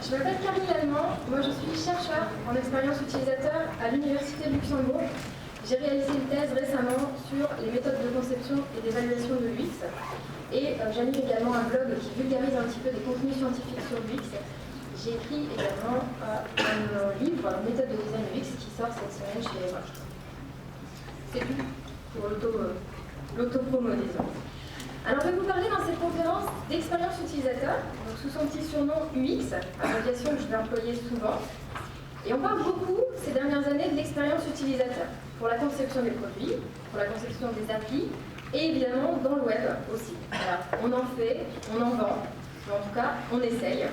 Je m'appelle Camille Lallemand, moi je suis chercheur en expérience utilisateur à l'Université de Luxembourg. J'ai réalisé une thèse récemment sur les méthodes de conception et d'évaluation de l'UX. Et j'anime également un blog qui vulgarise un petit peu des contenus scientifiques sur l'UX. J'ai écrit également un livre, Méthode de design UX, qui sort cette semaine chez Roche. C'est tout pour l'auto-promo, disons. Alors, je vais vous parler dans cette conférence d'expérience utilisateur, donc sous son petit surnom UX, abréviation que je vais employer souvent. Et on parle beaucoup ces dernières années de l'expérience utilisateur, pour la conception des produits, pour la conception des applis, et évidemment dans le web aussi. Voilà, on en fait, on en vend, mais en tout cas, on essaye.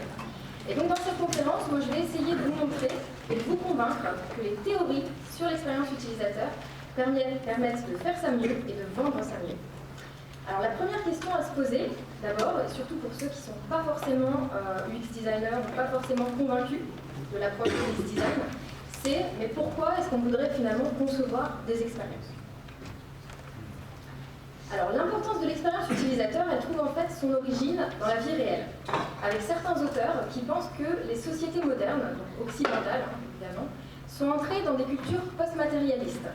Et donc dans cette conférence, moi je vais essayer de vous montrer et de vous convaincre que les théories sur l'expérience utilisateur permettent de faire ça mieux et de vendre ça mieux. Alors la première question à se poser, d'abord, et surtout pour ceux qui ne sont pas forcément UX designers ou pas forcément convaincus de l'approche UX design, c'est mais pourquoi est-ce qu'on voudrait finalement concevoir des expériences? Alors l'importance de l'expérience utilisateur, elle trouve en fait son origine dans la vie réelle, avec certains auteurs qui pensent que les sociétés modernes, donc occidentales évidemment, sont entrées dans des cultures post-matérialistes.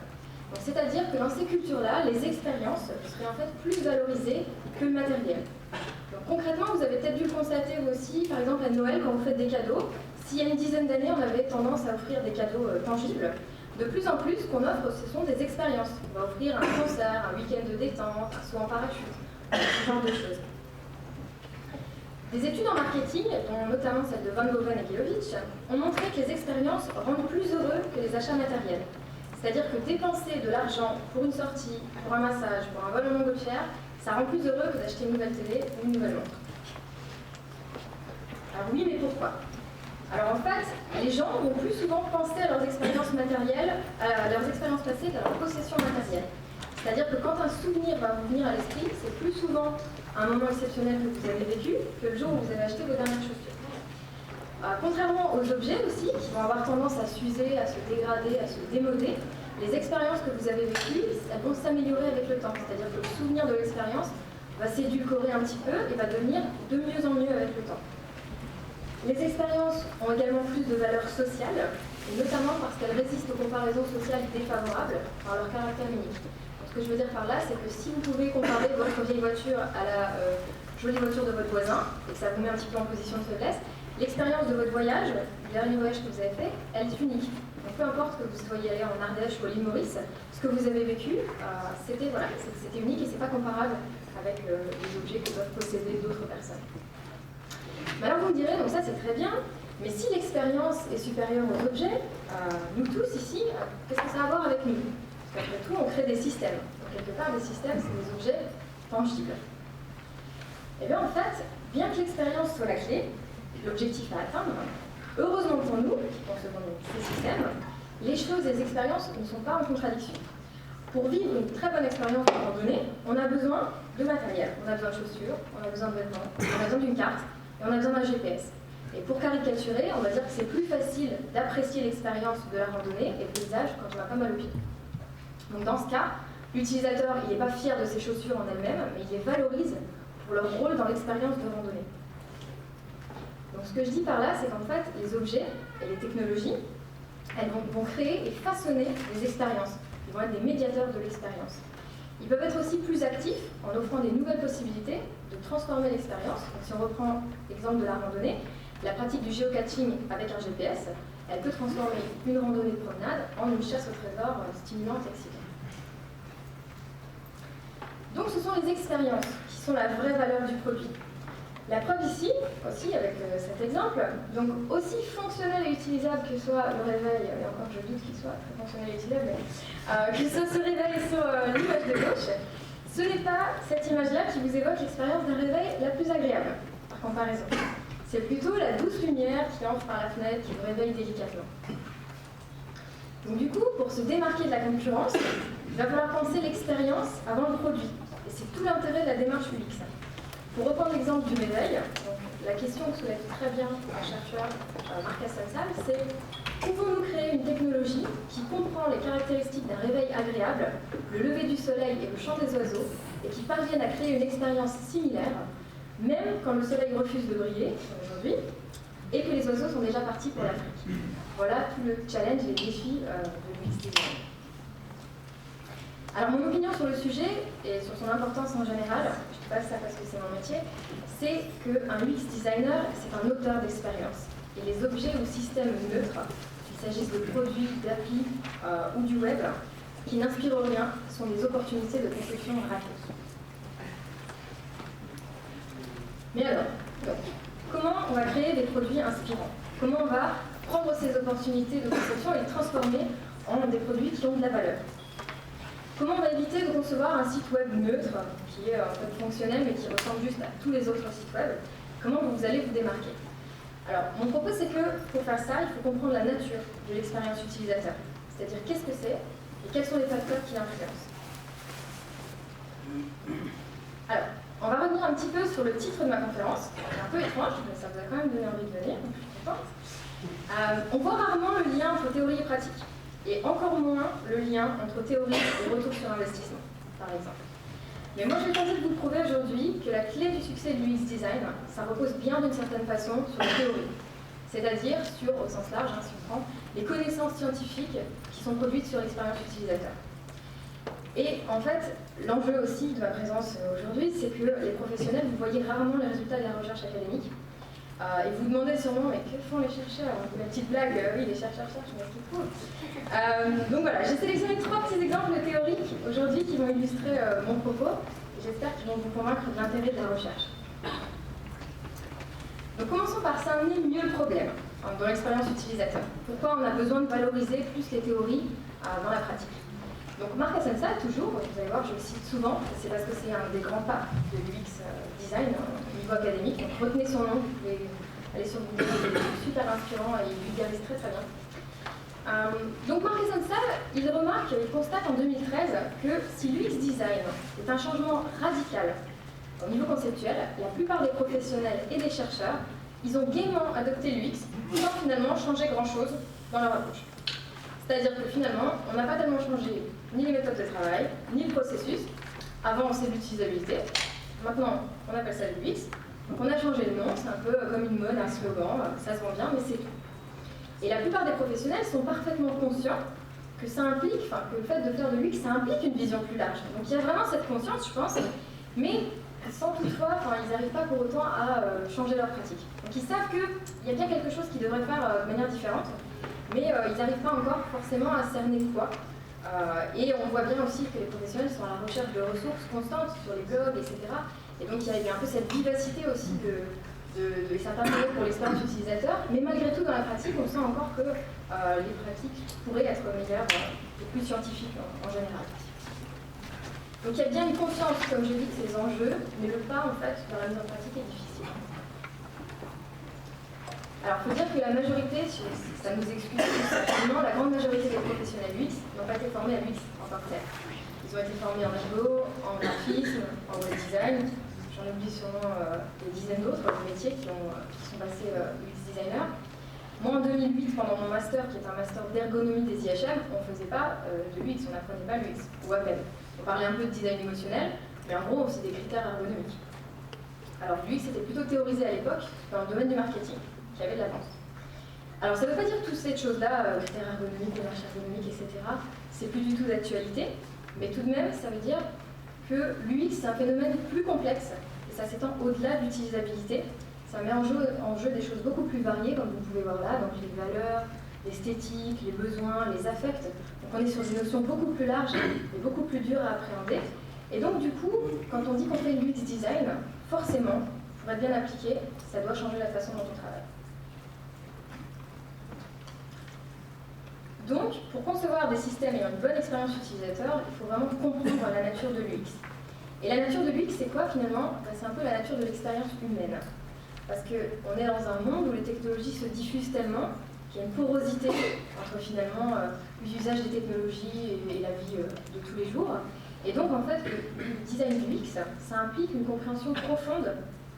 C'est-à-dire que dans ces cultures-là, les expériences seraient en fait plus valorisées que le matériel. Donc, concrètement, vous avez peut-être dû le constater vous aussi, par exemple à Noël, quand vous faites des cadeaux. S'il y a une dizaine d'années, on avait tendance à offrir des cadeaux tangibles, de plus en plus, ce qu'on offre, ce sont des expériences. On va offrir un concert, un week-end de détente, un saut en parachute, ce genre de choses. Des études en marketing, dont notamment celle de Van Goven et Gilovich, ont montré que les expériences rendent plus heureux que les achats matériels. C'est-à-dire que dépenser de l'argent pour une sortie, pour un massage, pour un vol en montgolfière, ça rend plus heureux que d'acheter une nouvelle télé ou une nouvelle montre. Alors oui, mais pourquoi? Alors en fait, les gens vont plus souvent penser à leurs expériences matérielles, à leurs expériences passées qu'à leur possession matérielle. C'est-à-dire que quand un souvenir va vous venir à l'esprit, c'est plus souvent un moment exceptionnel que vous avez vécu que le jour où vous avez acheté vos dernières chaussures. Contrairement aux objets aussi, qui vont avoir tendance à s'user, à se dégrader, à se démoder, les expériences que vous avez vécues, elles vont s'améliorer avec le temps. C'est-à-dire que le souvenir de l'expérience va s'édulcorer un petit peu et va devenir de mieux en mieux avec le temps. Les expériences ont également plus de valeur sociale, et notamment parce qu'elles résistent aux comparaisons sociales défavorables par leur caractère unique. Donc, ce que je veux dire par là, c'est que si vous pouvez comparer votre vieille voiture à la jolie voiture de votre voisin, et que ça vous met un petit peu en position de faiblesse, l'expérience de votre voyage, le dernier voyage que vous avez fait, elle est unique. Donc peu importe que vous soyez allé en Ardèche ou à l'île Maurice, ce que vous avez vécu, c'était unique et c'est pas comparable avec les objets que peuvent posséder d'autres personnes. Mais alors vous me direz, donc ça c'est très bien, mais si l'expérience est supérieure aux objets, nous tous ici, qu'est-ce que ça a à voir avec nous? Parce qu'après tout, on crée des systèmes. Donc quelque part, des systèmes, c'est des objets tangibles. Et bien en fait, bien que l'expérience soit la clé, l'objectif à atteindre, heureusement pour nous, qui concevons ces systèmes, les choses et les expériences ne sont pas en contradiction. Pour vivre une très bonne expérience de randonnée, on a besoin de matériel. On a besoin de chaussures, on a besoin de vêtements, on a besoin d'une carte et on a besoin d'un GPS. Et pour caricaturer, on va dire que c'est plus facile d'apprécier l'expérience de la randonnée et le paysage quand on a pas mal au pied. Donc dans ce cas, l'utilisateur, il n'est pas fier de ses chaussures en elles-mêmes, mais il les valorise pour leur rôle dans l'expérience de randonnée. Donc ce que je dis par là, c'est qu'en fait, les objets et les technologies, elles vont créer et façonner des expériences. Ils vont être des médiateurs de l'expérience. Ils peuvent être aussi plus actifs en offrant des nouvelles possibilités de transformer l'expérience. Donc si on reprend l'exemple de la randonnée, la pratique du géocaching avec un GPS, elle peut transformer une randonnée de promenade en une chasse au trésor stimulante et excitante. Donc ce sont les expériences qui sont la vraie valeur du produit. La preuve ici, aussi avec cet exemple, donc aussi fonctionnel et utilisable que soit le réveil, et encore je doute qu'il soit très fonctionnel et utilisable, mais que soit ce réveil sur l'image de gauche, ce n'est pas cette image-là qui vous évoque l'expérience d'un réveil la plus agréable, par comparaison. C'est plutôt la douce lumière qui entre par la fenêtre, qui vous réveille délicatement. Donc du coup, pour se démarquer de la concurrence, il va falloir penser l'expérience avant le produit. Et c'est tout l'intérêt de la démarche UX. Pour reprendre l'exemple du réveil, donc, la question que soulève très bien un chercheur, Marc Assensal, c'est pouvons-nous créer une technologie qui comprend les caractéristiques d'un réveil agréable, le lever du soleil et le chant des oiseaux, et qui parvienne à créer une expérience similaire, même quand le soleil refuse de briller, comme aujourd'hui, et que les oiseaux sont déjà partis pour l'Afrique. Voilà tout le challenge et les défis de l'UX design. Alors mon opinion sur le sujet et sur son importance en général, je ne dis pas ça parce que c'est mon métier, c'est qu'un UX designer, c'est un auteur d'expérience. Et les objets ou systèmes neutres, qu'il s'agisse de produits, d'applis ou du web, qui n'inspirent rien, sont des opportunités de conception ratées. Mais alors, donc, comment on va créer des produits inspirants? Comment on va prendre ces opportunités de conception et les transformer en des produits qui ont de la valeur? Comment on va éviter de concevoir un site web neutre, qui est en fait fonctionnel mais qui ressemble juste à tous les autres sites web? Comment vous allez vous démarquer? Alors, mon propos, c'est que pour faire ça, il faut comprendre la nature de l'expérience utilisateur. C'est-à-dire qu'est-ce que c'est et quels sont les facteurs qui l'influencent. Alors, on va revenir un petit peu sur le titre de ma conférence. C'est un peu étrange, mais ça vous a quand même donné envie de venir, donc je suis contente. On voit rarement le lien entre théorie et pratique, et encore moins le lien entre théorie et retour sur investissement, par exemple. Mais moi, je vais tenter de vous prouver aujourd'hui que la clé du succès de l'UX design, ça repose bien d'une certaine façon sur la théorie, c'est-à-dire sur, au sens large, si on prend, les connaissances scientifiques qui sont produites sur l'expérience utilisateur. Et en fait, l'enjeu aussi de ma présence aujourd'hui, c'est que les professionnels, vous voyez rarement les résultats de la recherche académique. Et vous vous demandez sûrement, mais que font les chercheurs? La petite blague, oui, les chercheurs cherchent, mais qu'ils font. Donc voilà, j'ai sélectionné 3 petits exemples théoriques aujourd'hui qui vont illustrer mon propos. Et j'espère qu'ils vont vous convaincre de l'intérêt de la recherche. Donc commençons par cerner mieux le problème dans l'expérience utilisateur. Pourquoi on a besoin de valoriser plus les théories dans la pratique? Donc Mark Asensa, toujours, vous allez voir, je le cite souvent, c'est parce que c'est un des grands pas de l'UX design au niveau académique. Donc retenez son nom, vous pouvez aller sur Google, il est super inspirant et il vulgarise très très bien. Donc Mark Asensa, il remarque, il constate en 2013 que si l'UX design est un changement radical au niveau conceptuel, la plupart des professionnels et des chercheurs, ils ont gaiement adopté l'UX sans finalement changer grand-chose dans leur approche. C'est-à-dire que finalement, on n'a pas tellement changé ni les méthodes de travail, ni le processus. Avant, c'est l'utilisabilité. Maintenant, on appelle ça l'UX. Donc on a changé le nom, c'est un peu comme une mode, un slogan, ça se vend bien, mais c'est tout. Et la plupart des professionnels sont parfaitement conscients que ça implique, que le fait de faire de l'UX, ça implique une vision plus large. Donc il y a vraiment cette conscience, je pense, mais sans toutefois, ils n'arrivent pas pour autant à changer leur pratique. Donc ils savent qu'il y a bien quelque chose qu'ils devraient faire de manière différente, mais ils n'arrivent pas encore forcément à cerner quoi. Et on voit bien aussi que les professionnels sont à la recherche de ressources constantes sur les blogs, etc. Et donc il y a un peu cette vivacité aussi de certains projets pour l'expérience utilisateur, mais malgré tout dans la pratique, on sent encore que les pratiques pourraient être meilleures et plus scientifiques en général. Donc il y a bien une conscience, comme j'ai dit, de ces enjeux, mais le pas en fait dans la mise en pratique est difficile. Alors, il faut dire que la majorité, ça nous excuse certainement, la grande majorité des professionnels UX n'ont pas été formés à l'UX en tant que tel. Ils ont été formés en algo, en graphisme, en web design, j'en oublie sûrement des dizaines d'autres métiers qui sont passés UX designer. Moi, en 2008, pendant mon master, qui est un master d'ergonomie des IHM, on ne faisait pas de l'UX, on n'apprenait pas l'UX, ou à peine. On parlait un peu de design émotionnel, mais en gros, c'est des critères ergonomiques. Alors, l'UX était plutôt théorisé à l'époque dans le domaine du marketing. Qui avait de l'avance. Alors ça ne veut pas dire que toutes ces choses-là, critères ergonomiques, démarches ergonomiques, etc., c'est plus du tout d'actualité, mais tout de même, ça veut dire que l'UX, c'est un phénomène plus complexe, et ça s'étend au-delà de l'utilisabilité. Ça met en jeu des choses beaucoup plus variées, comme vous pouvez voir là, donc les valeurs, l'esthétique, les besoins, les affects. Donc on est sur des notions beaucoup plus larges et beaucoup plus dures à appréhender. Et donc du coup, quand on dit qu'on fait l'UX design, forcément, pour être bien appliqué, ça doit changer la façon dont on travaille. Donc, pour concevoir des systèmes ayant une bonne expérience utilisateur, il faut vraiment comprendre la nature de l'UX. Et la nature de l'UX, c'est quoi finalement? C'est un peu la nature de l'expérience humaine. Parce qu'on est dans un monde où les technologies se diffusent tellement qu'il y a une porosité entre finalement l'usage des technologies et la vie de tous les jours. Et donc en fait, le design du UX, ça implique une compréhension profonde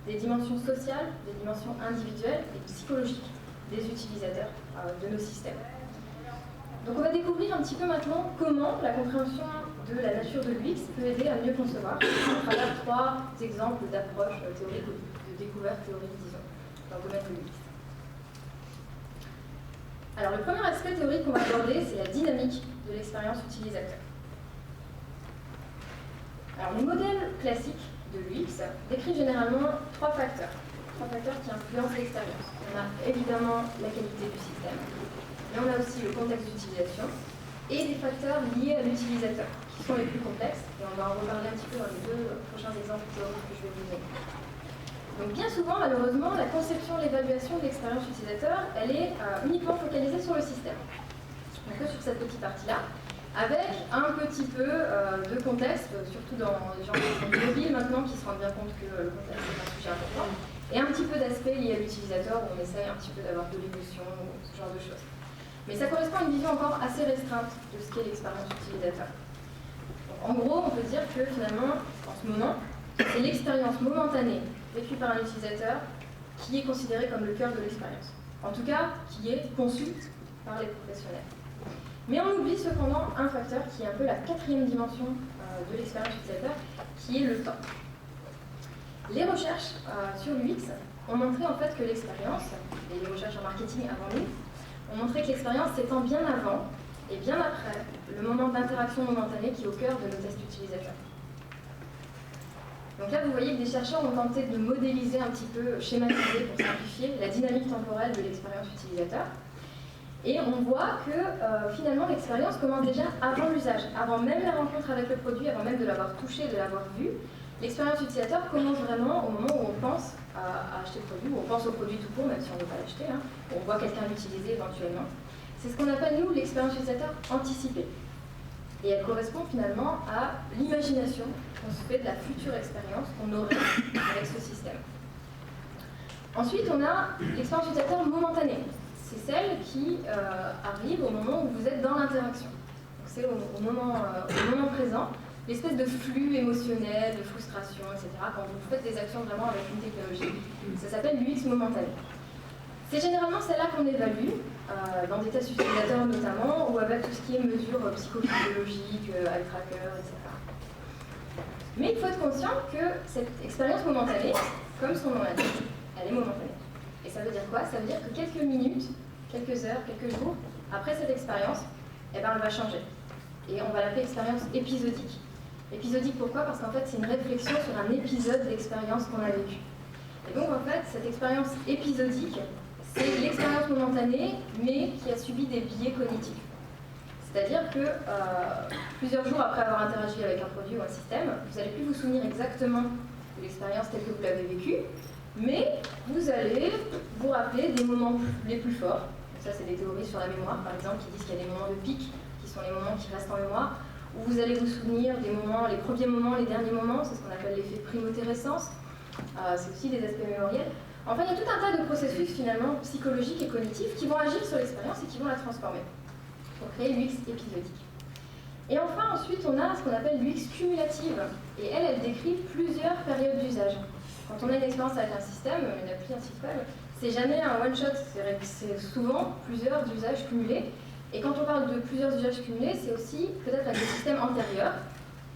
des dimensions sociales, des dimensions individuelles et psychologiques des utilisateurs de nos systèmes. Donc on va découvrir un petit peu maintenant comment la compréhension de la nature de l'UX peut aider à mieux concevoir, à travers 3 exemples d'approches théoriques ou de découvertes théoriques, disons, dans le domaine de l'UX. Alors, le premier aspect théorique qu'on va aborder, c'est la dynamique de l'expérience utilisateur. Alors, les modèles classiques de l'UX décrivent généralement trois facteurs qui influencent l'expérience. On a évidemment la qualité du système, mais on a aussi le contexte d'utilisation et des facteurs liés à l'utilisateur, qui sont les plus complexes, et on va en reparler un petit peu dans les deux prochains exemples théoriques que je vais vous donner. Donc bien souvent, malheureusement, la conception et l'évaluation de l'expérience utilisateur, elle est uniquement focalisée sur le système. Donc que sur cette petite partie-là, avec un petit peu de contexte, surtout dans les gens qui sont mobiles maintenant, qui se rendent bien compte que le contexte est un sujet important, et un petit peu d'aspect lié à l'utilisateur, où on essaye un petit peu d'avoir de l'émotion, ce genre de choses. Mais ça correspond à une vision encore assez restreinte de ce qu'est l'expérience utilisateur. Donc, en gros, on peut dire que finalement, en ce moment, c'est l'expérience momentanée vécue par un utilisateur qui est considérée comme le cœur de l'expérience. En tout cas, qui est conçue par les professionnels. Mais on oublie cependant un facteur qui est un peu la quatrième dimension de l'expérience utilisateur, qui est le temps. Les recherches sur l'UX ont montré en fait que l'expérience, et les recherches en marketing avant nous, ont montré que l'expérience s'étend bien avant et bien après le moment d'interaction momentanée qui est au cœur de nos tests utilisateurs. Donc là, vous voyez que des chercheurs ont tenté de modéliser un petit peu, schématiser pour simplifier la dynamique temporelle de l'expérience utilisateur. Et on voit que finalement l'expérience commence déjà avant l'usage, avant même la rencontre avec le produit, avant même de l'avoir touché, de l'avoir vu. L'expérience utilisateur commence vraiment au moment où on pense à acheter le produit, où on pense au produit tout court, même si on ne veut pas l'acheter, hein, où on voit quelqu'un l'utiliser éventuellement. C'est ce qu'on appelle, nous, l'expérience utilisateur anticipée. Et elle correspond finalement à l'imagination qu'on se fait de la future expérience qu'on aurait avec ce système. Ensuite, on a l'expérience utilisateur momentanée. C'est celle qui arrive au moment où vous êtes dans l'interaction. C'est au moment présent, l'espèce de flux émotionnel, de frustration, etc., quand vous faites des actions vraiment avec une technologie. Ça s'appelle l'UX momentanée. C'est généralement celle-là qu'on évalue, dans des tests utilisateurs notamment, ou avec tout ce qui est mesures psychophysiologiques, eye tracker, etc. Mais il faut être conscient que cette expérience momentanée, comme son nom l'indique, elle est momentanée. Et ça veut dire quoi? Ça veut dire que quelques minutes, quelques heures, quelques jours après cette expérience, eh ben, elle va changer. Et on va l'appeler expérience épisodique. Épisodique pourquoi? Parce qu'en fait c'est une réflexion sur un épisode d'expérience qu'on a vécu. Et donc en fait cette expérience épisodique, c'est l'expérience momentanée mais qui a subi des biais cognitifs. C'est-à-dire que plusieurs jours après avoir interagi avec un produit ou un système, vous n'allez plus vous souvenir exactement de l'expérience telle que vous l'avez vécue, mais vous allez vous rappeler des moments les plus forts. Ça, c'est des théories sur la mémoire, par exemple, qui disent qu'il y a des moments de pic, qui sont les moments qui restent en mémoire, où vous allez vous souvenir des moments, les premiers moments, les derniers moments, c'est ce qu'on appelle l'effet primotérescence. C'est aussi des aspects mémoriels. Enfin, il y a tout un tas de processus, finalement, psychologiques et cognitifs qui vont agir sur l'expérience et qui vont la transformer, pour créer l'UX épisodique. Et enfin, ensuite, on a ce qu'on appelle l'UX cumulative, et elle décrit plusieurs périodes d'usage. Quand on a une expérience avec un système, une appli, un site web, c'est jamais un one-shot, c'est souvent plusieurs usages cumulés. Et quand on parle de plusieurs usages cumulés, c'est aussi peut-être avec des systèmes antérieurs,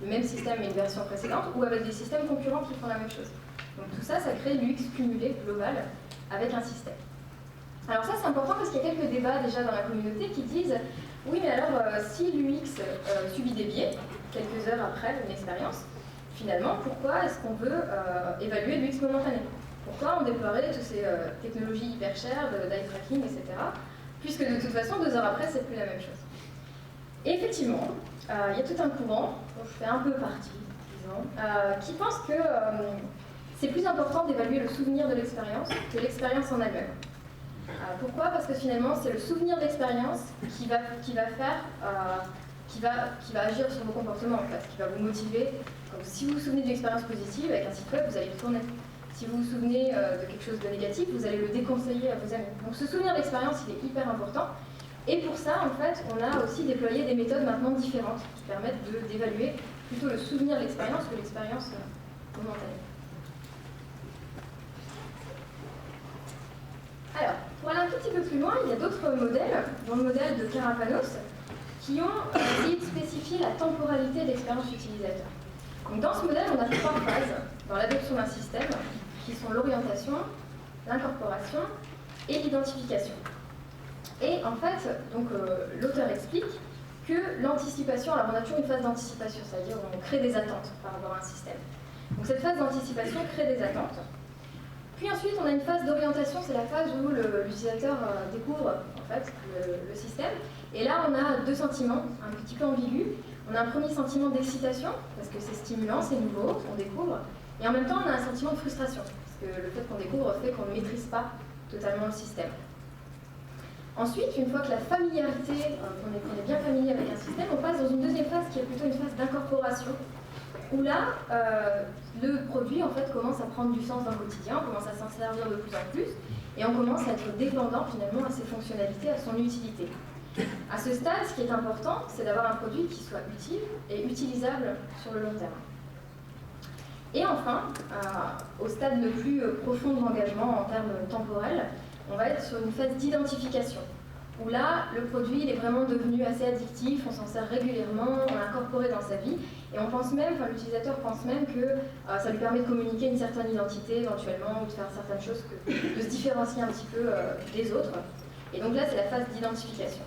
le même système mais une version précédente, ou avec des systèmes concurrents qui font la même chose. Donc tout ça, ça crée l'UX cumulé global avec un système. Alors ça, c'est important parce qu'il y a quelques débats déjà dans la communauté qui disent « Oui, mais alors, si l'UX subit des biais, quelques heures après une expérience, finalement, pourquoi est-ce qu'on veut évaluer l'UX momentané? Pourquoi on déploierait toutes ces technologies hyper chères, d'eye tracking, etc. Puisque de toute façon, 2 heures après, c'est plus la même chose. » Et effectivement, il y a tout un courant, dont je fais un peu partie, disons, qui pense que c'est plus important d'évaluer le souvenir de l'expérience que l'expérience en elle-même. Pourquoi? Parce que finalement, c'est le souvenir d'expérience qui va agir sur vos comportements, en fait, qui va vous motiver. Donc, si vous vous souvenez d'une expérience positive avec un site web, vous allez le tourner. Si vous vous souvenez de quelque chose de négatif, vous allez le déconseiller à vos amis. Donc ce souvenir d'expérience, il est hyper important. Et pour ça, en fait, on a aussi déployé des méthodes maintenant différentes qui permettent d'évaluer plutôt le souvenir de l'expérience que l'expérience momentanée. Alors, pour aller un tout petit peu plus loin, il y a d'autres modèles, dont le modèle de Karapanos, qui ont essayé de spécifier la temporalité de l'expérience utilisateur. Donc dans ce modèle, on a 3 phases dans l'adoption d'un système, qui sont l'orientation, l'incorporation et l'identification. Et en fait, l'auteur explique que l'anticipation, alors on a toujours une phase d'anticipation, c'est-à-dire on crée des attentes par rapport à un système. Donc cette phase d'anticipation crée des attentes. Puis ensuite, on a une phase d'orientation, c'est la phase où l'utilisateur découvre en fait, le système. Et là, on a deux sentiments, un petit peu ambigus. On a un premier sentiment d'excitation, parce que c'est stimulant, c'est nouveau, on découvre. Et en même temps, on a un sentiment de frustration, parce que le fait qu'on découvre fait qu'on ne maîtrise pas totalement le système. Ensuite, une fois que la familiarité, qu'on est bien familier avec un système, on passe dans une deuxième phase qui est plutôt une phase d'incorporation, où là, le produit en fait commence à prendre du sens dans le quotidien, on commence à s'en servir de plus en plus, et on commence à être dépendant finalement à ses fonctionnalités, à son utilité. À ce stade, ce qui est important, c'est d'avoir un produit qui soit utile et utilisable sur le long terme. Et enfin, au stade le plus profond de l'engagement en termes temporels, on va être sur une phase d'identification, où là, le produit il est vraiment devenu assez addictif, on s'en sert régulièrement, on l'a incorporé dans sa vie, et on pense même, l'utilisateur pense même que ça lui permet de communiquer une certaine identité éventuellement, ou de faire certaines choses, de se différencier un petit peu des autres. Et donc là, c'est la phase d'identification.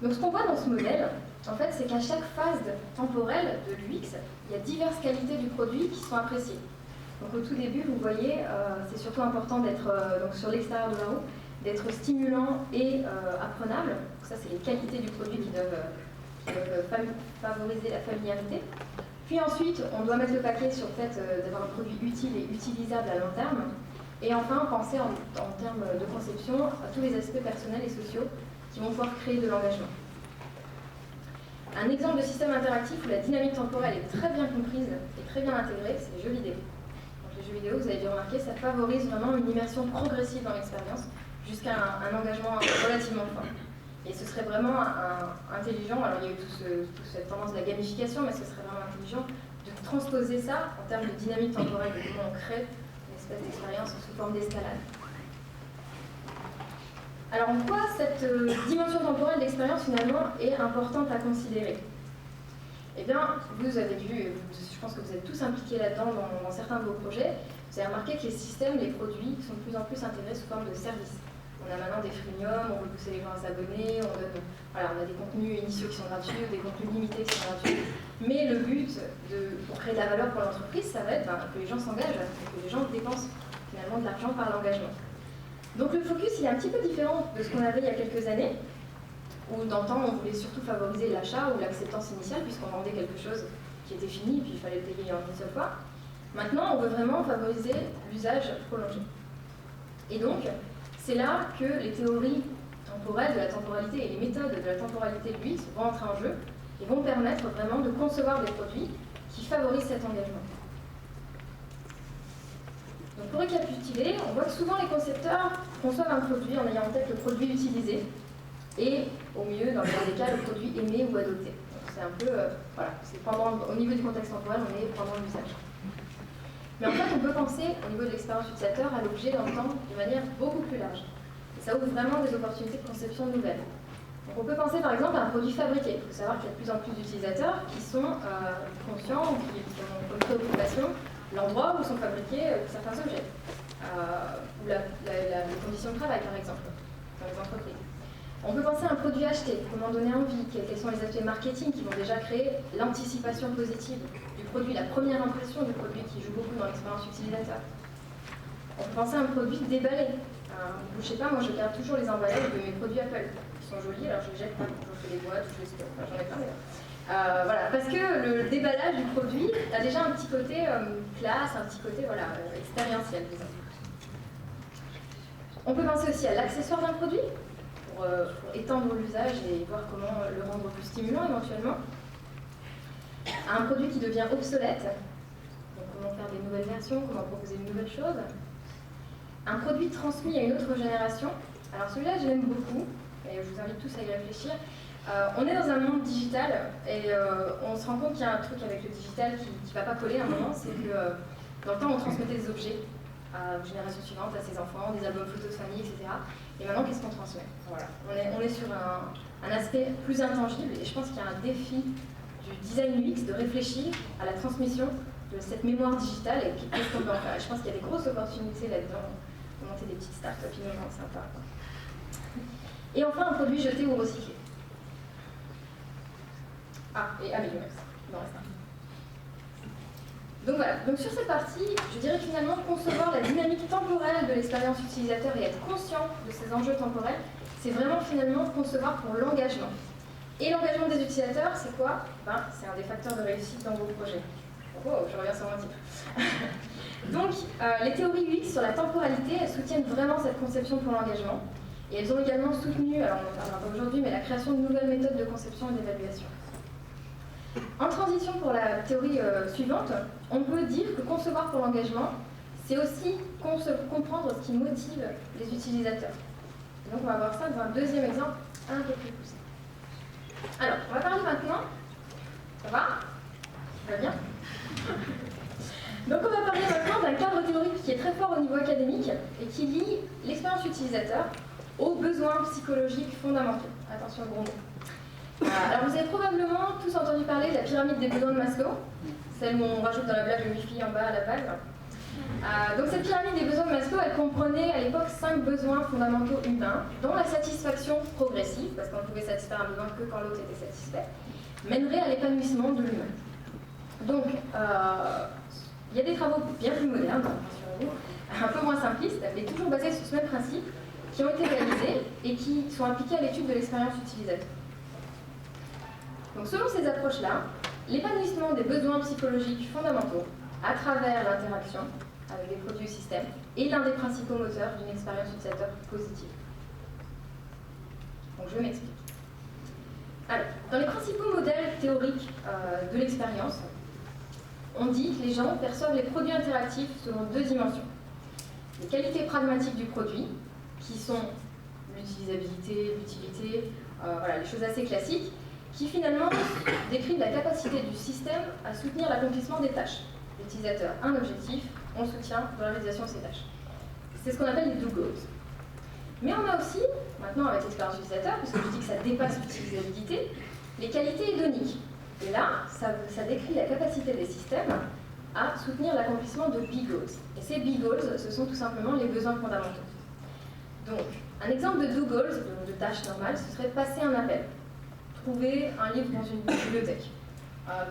Donc ce qu'on voit dans ce modèle, en fait, c'est qu'à chaque phase temporelle de l'UX, il y a diverses qualités du produit qui sont appréciées. Donc au tout début, vous voyez, c'est surtout important d'être, donc sur l'extérieur de la roue, d'être stimulant et apprenable. Donc ça, c'est les qualités du produit qui doivent favoriser la familiarité. Puis ensuite, on doit mettre le paquet sur le fait d'avoir un produit utile et utilisable à long terme. Et enfin, penser en termes de conception à tous les aspects personnels et sociaux qui vont pouvoir créer de l'engagement. Un exemple de système interactif où la dynamique temporelle est très bien comprise et très bien intégrée, c'est les jeux vidéo. Donc les jeux vidéo, vous avez dû remarquer, ça favorise vraiment une immersion progressive dans l'expérience jusqu'à un engagement relativement fort. Et ce serait vraiment intelligent, alors il y a eu toute cette tendance de la gamification, mais ce serait vraiment intelligent de transposer ça en termes de dynamique temporelle, de comment on crée une espèce d'expérience sous forme d'escalade. Alors en quoi cette dimension temporelle de l'expérience finalement est importante à considérer? Eh bien, vous avez vu, je pense que vous êtes tous impliqués là-dedans dans certains de vos projets, vous avez remarqué que les systèmes, les produits sont de plus en plus intégrés sous forme de services. On a maintenant des freemiums, on veut pousser les gens à s'abonner, on a des contenus initiaux qui sont gratuits, des contenus limités qui sont gratuits. Mais le but pour créer de la valeur pour l'entreprise, ça va être que les gens s'engagent, que les gens dépensent finalement de l'argent par l'engagement. Donc le focus il est un petit peu différent de ce qu'on avait il y a quelques années, où dans le temps on voulait surtout favoriser l'achat ou l'acceptance initiale, puisqu'on vendait quelque chose qui était fini, puis il fallait le payer en une seule fois. Maintenant, on veut vraiment favoriser l'usage prolongé. Et donc, c'est là que les théories temporelles de la temporalité et les méthodes de la temporalité de l'UX vont entrer en jeu et vont permettre vraiment de concevoir des produits qui favorisent cet engagement. Donc pour récapituler, on voit que souvent les concepteurs conçoivent un produit en ayant en tête le produit utilisé et, au mieux, dans le meilleur des cas, le produit aimé ou adopté. C'est un peu, au niveau du contexte temporel, on est pendant l'usage. Mais en fait, on peut penser, au niveau de l'expérience utilisateur, à l'objet dans le temps de manière beaucoup plus large. Et ça ouvre vraiment des opportunités de conception nouvelles. Donc on peut penser par exemple à un produit fabriqué. Il faut savoir qu'il y a de plus en plus d'utilisateurs qui sont conscients ou qui ont comme préoccupation l'endroit où sont fabriqués certains objets, ou les conditions de travail par exemple, dans les entreprises. On peut penser à un produit acheté, comment donner envie, quels sont les aspects marketing qui vont déjà créer l'anticipation positive du produit, la première impression du produit qui joue beaucoup dans l'expérience utilisateur. On peut penser à un produit déballé. Je ne sais pas, moi je garde toujours les emballages de mes produits Apple. Ils sont jolis, alors je les jette pas, je fais des boîtes, je les stocke, j'en ai plein d'ailleurs. Voilà, parce que le déballage du produit a déjà un petit côté classe, un petit côté expérientiel, disons. On peut penser aussi à l'accessoire d'un produit, pour étendre l'usage et voir comment le rendre plus stimulant éventuellement. À un produit qui devient obsolète, donc comment faire des nouvelles versions, comment proposer une nouvelle chose. Un produit transmis à une autre génération. Alors celui-là, je l'aime beaucoup, et je vous invite tous à y réfléchir. On est dans un monde digital et on se rend compte qu'il y a un truc avec le digital qui ne va pas coller à un moment, c'est que dans le temps on transmettait des objets aux générations suivantes, à ses enfants, des albums photos de famille, etc. Et maintenant qu'est-ce qu'on transmet? Voilà. On est sur un aspect plus intangible et je pense qu'il y a un défi du design UX de réfléchir à la transmission de cette mémoire digitale et qu'est-ce qu'on peut en faire. Et je pense qu'il y a des grosses opportunités là-dedans de monter des petites startups innovantes sympas. Et enfin, un produit jeté ou recyclé. Ah, et amélioré, il en reste un. Donc voilà, donc sur cette partie, je dirais que finalement, concevoir la dynamique temporelle de l'expérience utilisateur et être conscient de ces enjeux temporels, c'est vraiment finalement concevoir pour l'engagement. Et l'engagement des utilisateurs, c'est quoi? C'est un des facteurs de réussite dans vos projets. Oh, je reviens sur mon titre. Donc, les théories UX sur la temporalité, elles soutiennent vraiment cette conception pour l'engagement. Et elles ont également soutenu, alors on en parlera pas aujourd'hui, mais la création de nouvelles méthodes de conception et d'évaluation. En transition pour la théorie suivante, on peut dire que concevoir pour l'engagement, c'est aussi comprendre ce qui motive les utilisateurs. Donc on va voir ça dans un deuxième exemple un peu plus poussé. Alors, on va parler maintenant. Ça va? Ça va bien? Donc on va parler maintenant d'un cadre théorique qui est très fort au niveau académique et qui lie l'expérience utilisateur aux besoins psychologiques fondamentaux. Attention au gros mot. Alors vous avez probablement tous entendu parler de la pyramide des besoins de Maslow, celle où on rajoute dans la blague le wifi en bas à la base. Donc cette pyramide des besoins de Maslow, elle comprenait à l'époque 5 besoins fondamentaux humains, dont la satisfaction progressive, parce qu'on ne pouvait satisfaire un besoin que quand l'autre était satisfait, mènerait à l'épanouissement de l'humain. Donc il y a des travaux bien plus modernes, rassurez-vous, un peu moins simplistes, mais toujours basés sur ce même principe, qui ont été réalisés et qui sont appliqués à l'étude de l'expérience utilisateur. Donc selon ces approches-là, l'épanouissement des besoins psychologiques fondamentaux à travers l'interaction avec les produits ou systèmes est l'un des principaux moteurs d'une expérience utilisateur positive. Donc je m'explique. Alors, dans les principaux modèles théoriques de l'expérience, on dit que les gens perçoivent les produits interactifs selon 2 dimensions. Les qualités pragmatiques du produit, qui sont l'utilisabilité, l'utilité, voilà, les choses assez classiques, qui finalement décrivent la capacité du système à soutenir l'accomplissement des tâches. L'utilisateur a un objectif, on soutient dans la réalisation de ces tâches. C'est ce qu'on appelle les do-goals. Mais on a aussi, maintenant avec l'expérience utilisateur, puisque je dis que ça dépasse l'utilisabilité, les qualités hédoniques. Et là, ça décrit la capacité des systèmes à soutenir l'accomplissement de B-goals. Et ces B-goals, ce sont tout simplement les besoins fondamentaux. Donc, un exemple de do-goals, de tâches normales, ce serait passer un appel, trouver un livre dans une bibliothèque,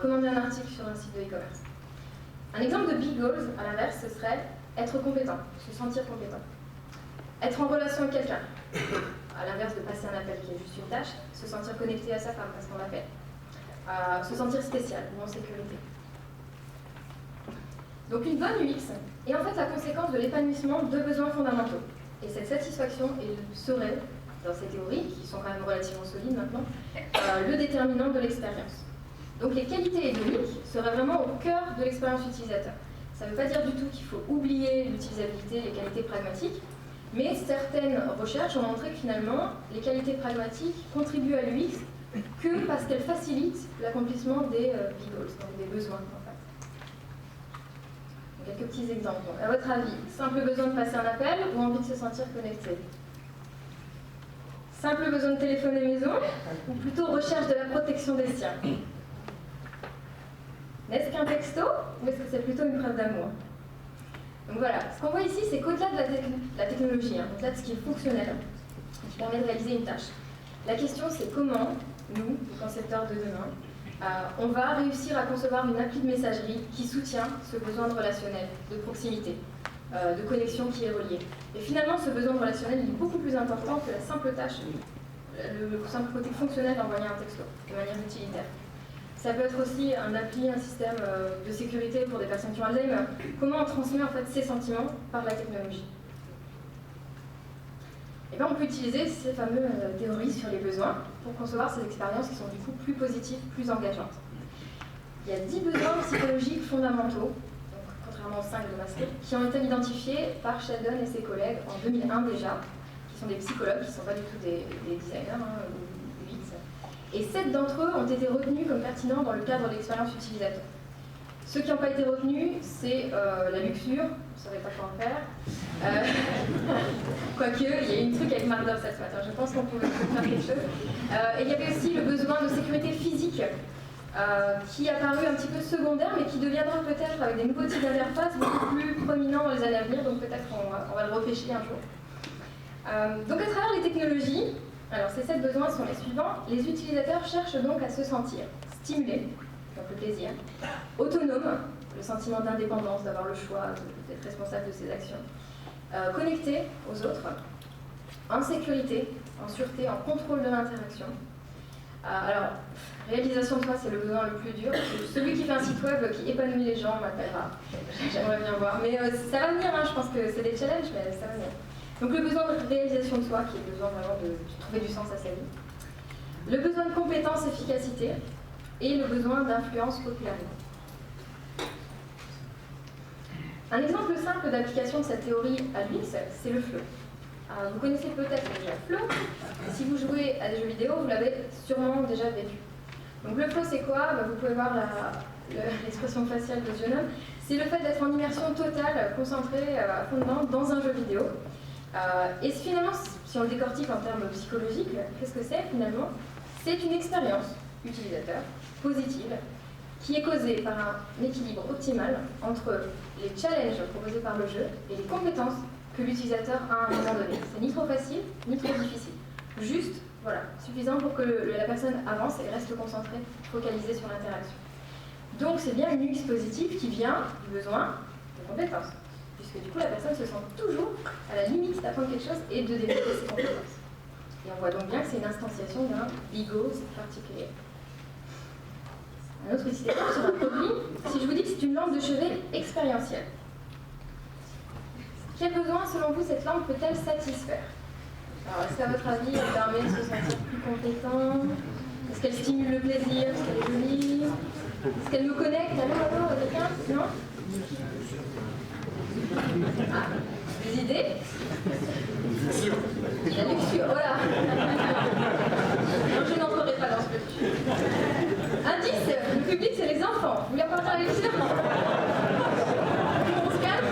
commander un article sur un site de e-commerce. Un exemple de big goals, à l'inverse, ce serait être compétent, se sentir compétent. Être en relation avec quelqu'un, à l'inverse de passer un appel qui est juste une tâche, se sentir connecté à sa femme parce qu'on l'appelle. Se sentir spécial ou en sécurité. Donc une bonne UX est en fait la conséquence de l'épanouissement de besoins fondamentaux. Et cette satisfaction serait, dans ces théories, qui sont quand même relativement solides maintenant, le déterminant de l'expérience. Donc les qualités hédoniques seraient vraiment au cœur de l'expérience utilisateur. Ça ne veut pas dire du tout qu'il faut oublier l'utilisabilité, les qualités pragmatiques, mais certaines recherches ont montré que finalement, les qualités pragmatiques contribuent à l'UX que parce qu'elles facilitent l'accomplissement des big goals, donc des besoins en fait. Donc, quelques petits exemples. Donc, à votre avis, simple besoin de passer un appel ou envie de se sentir connecté? Simple besoin de téléphoner maison ou plutôt recherche de la protection des siens? Est-ce qu'un texto ou est-ce que c'est plutôt une preuve d'amour? Donc voilà, ce qu'on voit ici, c'est qu'au-delà de la technologie, au-delà de ce qui est fonctionnel, qui permet de réaliser une tâche, la question c'est comment, nous, les concepteurs de demain, on va réussir à concevoir une appli de messagerie qui soutient ce besoin de relationnel, de proximité, de connexion qui est relié. Et finalement, ce besoin de relationnel est beaucoup plus important que la simple tâche, le simple côté fonctionnel d'envoyer un texto, de manière utilitaire. Ça peut être aussi un appli, un système de sécurité pour des personnes qui ont Alzheimer. Comment on transmet en fait ces sentiments par la technologie? Et bien on peut utiliser ces fameuses théories sur les besoins pour concevoir ces expériences qui sont du coup plus positives, plus engageantes. Il y a 10 besoins psychologiques fondamentaux, donc, contrairement aux 5 de Maslow, qui ont été identifiés par Sheldon et ses collègues en 2001 déjà, qui sont des psychologues, qui ne sont pas du tout des designers ou UX. Et 7 d'entre eux ont été retenus comme pertinents dans le cadre de l'expérience utilisateur. Ceux qui n'ont pas été retenus, c'est la luxure, vous ne savez pas quoi en faire. Quoique, il y a eu une truc avec Mardor ce matin, je pense qu'on pouvait faire quelque chose. Et il y avait aussi le besoin de sécurité physique, qui est apparu un petit peu secondaire, mais qui deviendra peut-être, avec des nouveaux types d'interfaces, beaucoup plus prominent dans les années à venir, donc peut-être on va le repêcher un jour. Donc à travers les technologies, Alors ces 7 besoins sont les suivants. Les utilisateurs cherchent donc à se sentir stimulés, donc le plaisir, autonomes, le sentiment d'indépendance, d'avoir le choix, d'être responsable de ses actions, connectés aux autres, en sécurité, en sûreté, en contrôle de l'interaction. Alors, réalisation de soi, c'est le besoin le plus dur. Celui qui fait un site web qui épanouit les gens m'appellera. J'aimerais bien voir. Mais ça va venir, hein, je pense que c'est des challenges, mais ça va venir. Donc le besoin de réalisation de soi, qui est le besoin vraiment de trouver du sens à sa vie. Le besoin de compétence, efficacité. Et le besoin d'influence, popularité. Un exemple simple d'application de cette théorie à l'UX, c'est le flow. Alors, vous connaissez peut-être déjà Flow. Si vous jouez à des jeux vidéo, vous l'avez sûrement déjà vécu. Donc le flow, c'est quoi? Vous pouvez voir l'expression faciale de ce jeune homme. C'est le fait d'être en immersion totale, concentré à fond dedans, dans un jeu vidéo. Et finalement, si on le décortique en termes psychologiques, qu'est-ce que c'est finalement? C'est une expérience utilisateur positive qui est causée par un équilibre optimal entre les challenges proposés par le jeu et les compétences que l'utilisateur a à un moment donné. C'est ni trop facile, ni trop difficile. Juste, voilà, suffisant pour que la personne avance et reste concentrée, focalisée sur l'interaction. Donc c'est bien une UX positive qui vient du besoin de compétences, puisque du coup la personne se sent toujours à la limite d'apprendre quelque chose et de développer ses compétences. Et on voit donc bien que c'est une instantiation d'un ego particulier. Un autre ici d'exemple sur un produit, si je vous dis que c'est une lampe de chevet expérientielle. Quel besoin, selon vous, cette lampe peut-elle satisfaire? Alors, est-ce qu'à votre avis, elle permet de se sentir plus compétent? Est-ce qu'elle stimule le plaisir? Est-ce qu'elle est jolie? Est-ce qu'elle me connecte? Allô, quelqu'un? Non? Ah, des idées? La luxure, voilà. Non, je n'entrerai pas dans ce petit. Indice, le public, c'est les enfants. Vous voulez encore faire la luxure? On se calme?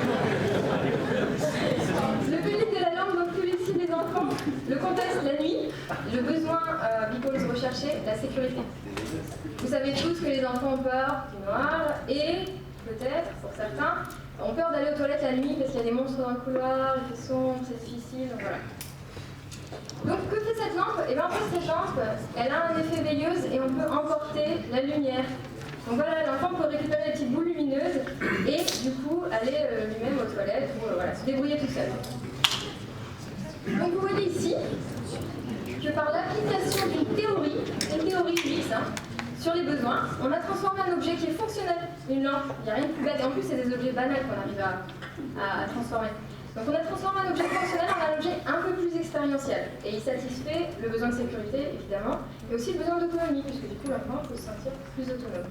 Le public de la lampe, donc public cible les enfants. Le contexte, la nuit. Le besoin, because recherché, la sécurité. Vous savez tous que les enfants ont peur du noir et, peut-être, pour certains, ont peur d'aller aux toilettes la nuit parce qu'il y a des monstres dans le couloir, il fait sombre, c'est difficile, donc voilà. Donc que fait cette lampe? Eh bien en fait cette lampe, elle a un effet veilleuse et on peut emporter la lumière. Donc voilà, l'enfant peut récupérer des petites boules lumineuses et du coup aller lui-même aux toilettes ou voilà, se débrouiller tout seul. Donc vous voyez ici que par l'application d'une théorie UX, sur les besoins, on a transformé un objet qui est fonctionnel, une lampe, il n'y a rien de plus bête, et en plus c'est des objets banals qu'on arrive à transformer. Donc on a transformé un objet fonctionnel en un objet un peu plus expérientiel, et il satisfait le besoin de sécurité évidemment, et aussi le besoin d'autonomie, puisque du coup l'enfant peut se sentir plus autonome.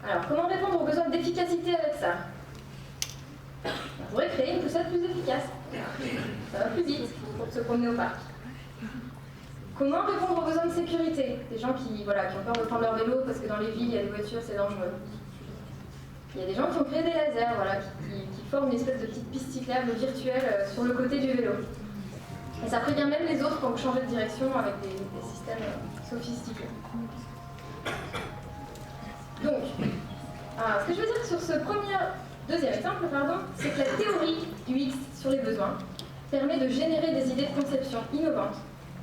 Alors comment répondre aux besoins d'efficacité avec ça? On pourrait créer une poussette plus efficace, ça va plus vite pour se promener au parc. Comment répondre aux besoins de sécurité? Des gens qui ont peur de prendre leur vélo parce que dans les villes, il y a des voitures, c'est dangereux. Il y a des gens qui ont créé des lasers, qui forment une espèce de petite piste cyclable virtuelle sur le côté du vélo. Et ça prévient même les autres quand vous changez de direction avec des systèmes sophistiqués. Donc, ce que je veux dire sur ce deuxième exemple, c'est que la théorie UX sur les besoins permet de générer des idées de conception innovantes.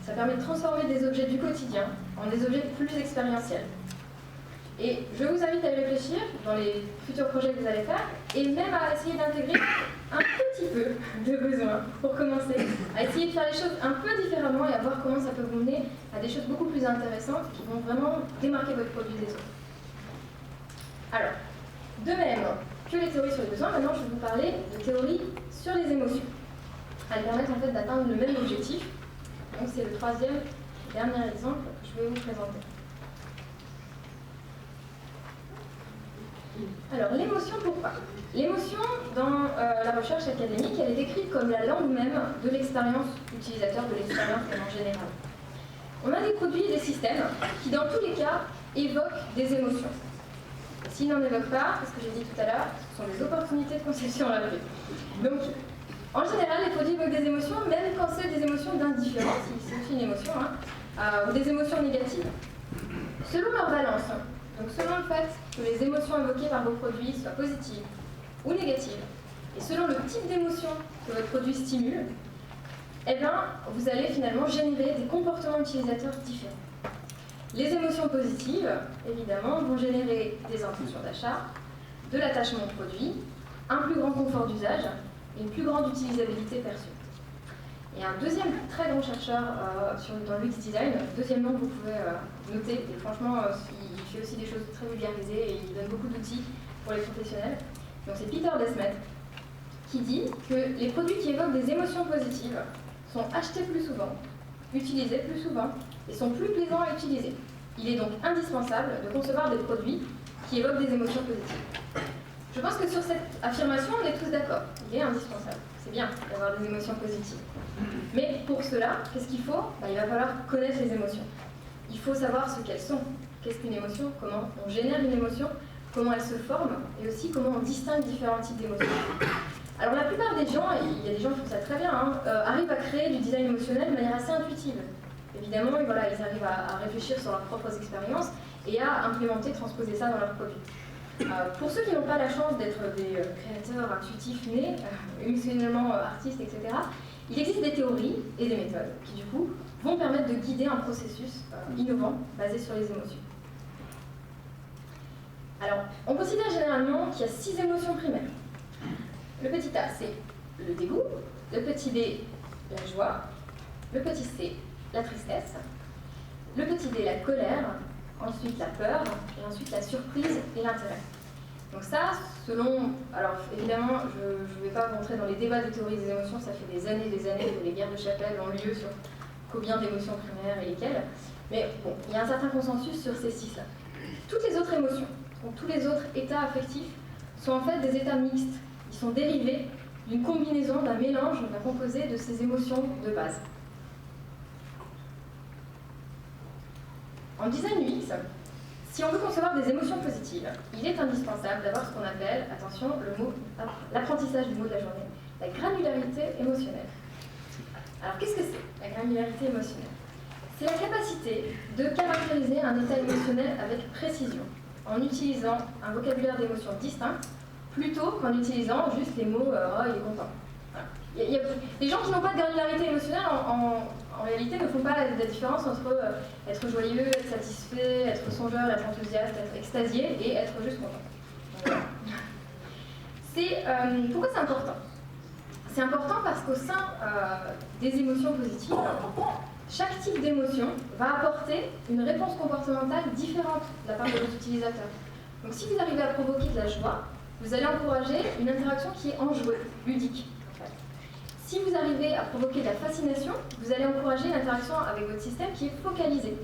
Ça permet de transformer des objets du quotidien en des objets plus expérientiels. Et je vous invite à y réfléchir dans les futurs projets que vous allez faire et même à essayer d'intégrer un petit peu de besoin pour commencer, à essayer de faire les choses un peu différemment et à voir comment ça peut vous mener à des choses beaucoup plus intéressantes qui vont vraiment démarquer votre produit des autres. Alors, de même que les théories sur les besoins, maintenant je vais vous parler de théories sur les émotions. Elles permettent en fait d'atteindre le même objectif. Donc c'est le troisième et dernier exemple que je vais vous présenter. Alors l'émotion, pourquoi? L'émotion, dans la recherche académique, elle est décrite comme la langue même de l'expérience utilisateur, de l'expérience en général. On a des produits et des systèmes qui, dans tous les cas, évoquent des émotions. Et s'ils n'en évoquent pas, c'est ce que j'ai dit tout à l'heure, ce sont des opportunités de conception à la vue. Donc, en général, les produits évoquent des émotions, même quand c'est des émotions d'indifférence, c'est aussi une émotion, ou des émotions négatives. Selon leur valence, donc selon le fait que les émotions évoquées par vos produits soient positives ou négatives, et selon le type d'émotion que votre produit stimule, eh bien, vous allez finalement générer des comportements utilisateurs différents. Les émotions positives, évidemment, vont générer des intentions d'achat, de l'attachement au produit, un plus grand confort d'usage et une plus grande utilisabilité perçue. Et un deuxième très grand chercheur dans l'UX Design, deuxième nom que vous pouvez noter, et franchement, il fait aussi des choses très vulgarisées et il donne beaucoup d'outils pour les professionnels. Donc c'est Peter Desmet qui dit que les produits qui évoquent des émotions positives sont achetés plus souvent, utilisés plus souvent et sont plus plaisants à utiliser. Il est donc indispensable de concevoir des produits qui évoquent des émotions positives. Je pense que sur cette affirmation, on est tous d'accord. Il est indispensable. C'est bien d'avoir des émotions positives. Mais pour cela, qu'est-ce qu'il faut ? Il va falloir connaître les émotions. Il faut savoir ce qu'elles sont. Qu'est-ce qu'une émotion ? Comment on génère une émotion ? Comment elle se forme ? Et aussi comment on distingue différents types d'émotions. Alors la plupart des gens, et il y a des gens qui font ça très bien, arrivent à créer du design émotionnel de manière assez intuitive. Évidemment, voilà, ils arrivent à réfléchir sur leurs propres expériences et à implémenter, transposer ça dans leurs produits. Pour ceux qui n'ont pas la chance d'être des créateurs intuitifs nés, émotionnellement artistes, etc., il existe des théories et des méthodes qui, du coup, vont permettre de guider un processus innovant basé sur les émotions. Alors, on considère généralement qu'il y a 6 émotions primaires. Le petit A, c'est le dégoût. Le petit B, la joie. Le petit C, la tristesse. Le petit D, la colère. Ensuite la peur, et ensuite la surprise et l'intérêt. Donc ça, selon... Alors évidemment, je ne vais pas rentrer dans les débats de théorie des émotions, ça fait des années que les guerres de chapelle ont lieu sur combien d'émotions primaires et lesquelles. Mais bon, il y a un certain consensus sur ces 6-là. Toutes les autres émotions, donc tous les autres états affectifs, sont en fait des états mixtes. Ils sont dérivés d'une combinaison, d'un mélange, d'un composé de ces émotions de base. En design UX, si on veut concevoir des émotions positives, il est indispensable d'avoir ce qu'on appelle, attention, l'apprentissage du mot de la journée, la granularité émotionnelle. Alors qu'est-ce que c'est, la granularité émotionnelle ? C'est la capacité de caractériser un état émotionnel avec précision, en utilisant un vocabulaire d'émotions distinct, plutôt qu'en utilisant juste les mots « oh, il est content ». Les gens qui n'ont pas de granularité émotionnelle, en réalité, ne font pas la différence entre être joyeux, être satisfait, être songeur, être enthousiaste, être extasié et être juste content. Pourquoi c'est important ? C'est important parce qu'au sein des émotions positives, chaque type d'émotion va apporter une réponse comportementale différente de la part de vos utilisateurs. Donc si vous arrivez à provoquer de la joie, vous allez encourager une interaction qui est enjouée, ludique. Si vous arrivez à provoquer de la fascination, vous allez encourager l'interaction avec votre système qui est focalisé.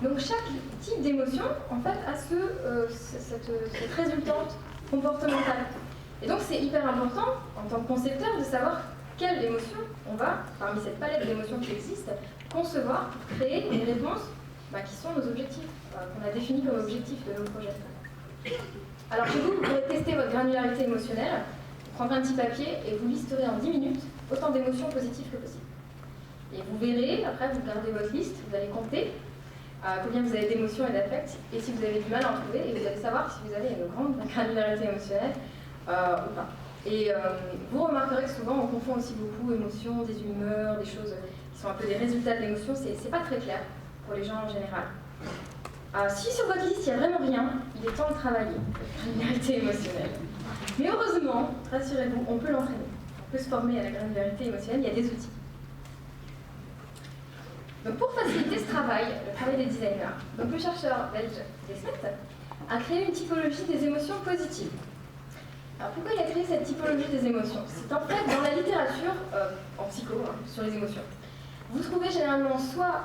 Donc chaque type d'émotion, en fait, a cette résultante comportementale. Et donc c'est hyper important, en tant que concepteur, de savoir quelle émotion on va, parmi cette palette d'émotions qui existent, concevoir pour créer des réponses qui sont nos objectifs, qu'on a définis comme objectifs de nos projets. Alors chez vous, vous pourrez tester votre granularité émotionnelle, prendre un petit papier et vous listerez en 10 minutes autant d'émotions positives que possible. Et vous verrez, après vous gardez votre liste, vous allez compter combien vous avez d'émotions et d'affects, et si vous avez du mal à en trouver, et vous allez savoir si vous avez une grande granularité émotionnelle ou pas. Et vous remarquerez que souvent on confond aussi beaucoup émotions, des humeurs, des choses qui sont un peu des résultats de l'émotion, c'est pas très clair pour les gens en général. Si sur votre liste il n'y a vraiment rien, il est temps de travailler la granularité émotionnelle. Mais heureusement, rassurez-vous, on peut l'entraîner. On peut se former à la granularité émotionnelle, il y a des outils. Donc pour faciliter ce travail, le travail des designers, donc le chercheur belge Desmet a créé une typologie des émotions positives. Alors pourquoi il a créé cette typologie des émotions ? C'est en fait dans la littérature, en psycho, sur les émotions. Vous trouvez généralement soit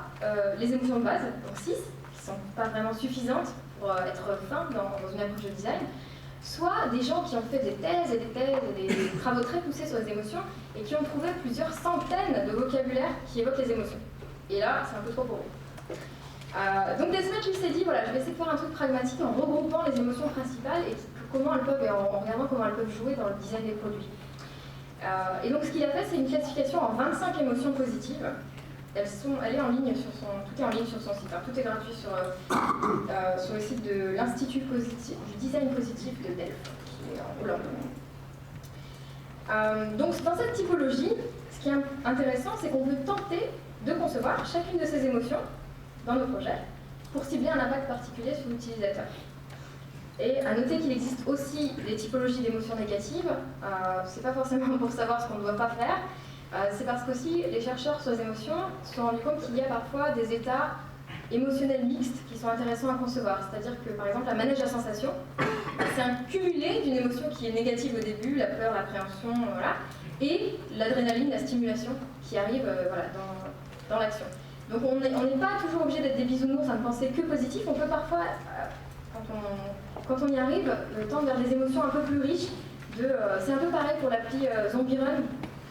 les émotions de base, donc 6, qui ne sont pas vraiment suffisantes pour être fin dans une approche de design, soit des gens qui ont fait des thèses et des travaux très poussés sur les émotions et qui ont trouvé plusieurs centaines de vocabulaires qui évoquent les émotions. Et là, c'est un peu trop pour vous. Donc Desmet, lui, s'est dit, voilà, je vais essayer de faire un truc pragmatique en regroupant les émotions principales et comment elles peuvent, en regardant comment elles peuvent jouer dans le design des produits. Et donc ce qu'il a fait, c'est une classification en 25 émotions positives. Elle est en ligne sur tout est en ligne sur son site. Tout est gratuit sur le site de l'Institut du Design Positif de Delft, qui est en Hollande. Donc dans cette typologie, ce qui est intéressant, c'est qu'on peut tenter de concevoir chacune de ces émotions dans nos projets pour cibler un impact particulier sur l'utilisateur. Et à noter qu'il existe aussi des typologies d'émotions négatives. C'est pas forcément pour savoir ce qu'on ne doit pas faire, c'est parce qu'aussi les chercheurs sur les émotions se sont rendus compte qu'il y a parfois des états émotionnels mixtes qui sont intéressants à concevoir. C'est-à-dire que par exemple, la manège à sensation, c'est un cumulé d'une émotion qui est négative au début, la peur, l'appréhension, voilà, et l'adrénaline, la stimulation qui arrive voilà, dans l'action. Donc on n'est pas toujours obligé d'être des bisounours à ne penser que positif, on peut parfois, quand on y arrive, tendre vers des émotions un peu plus riches. C'est un peu pareil pour l'appli Zombie Run,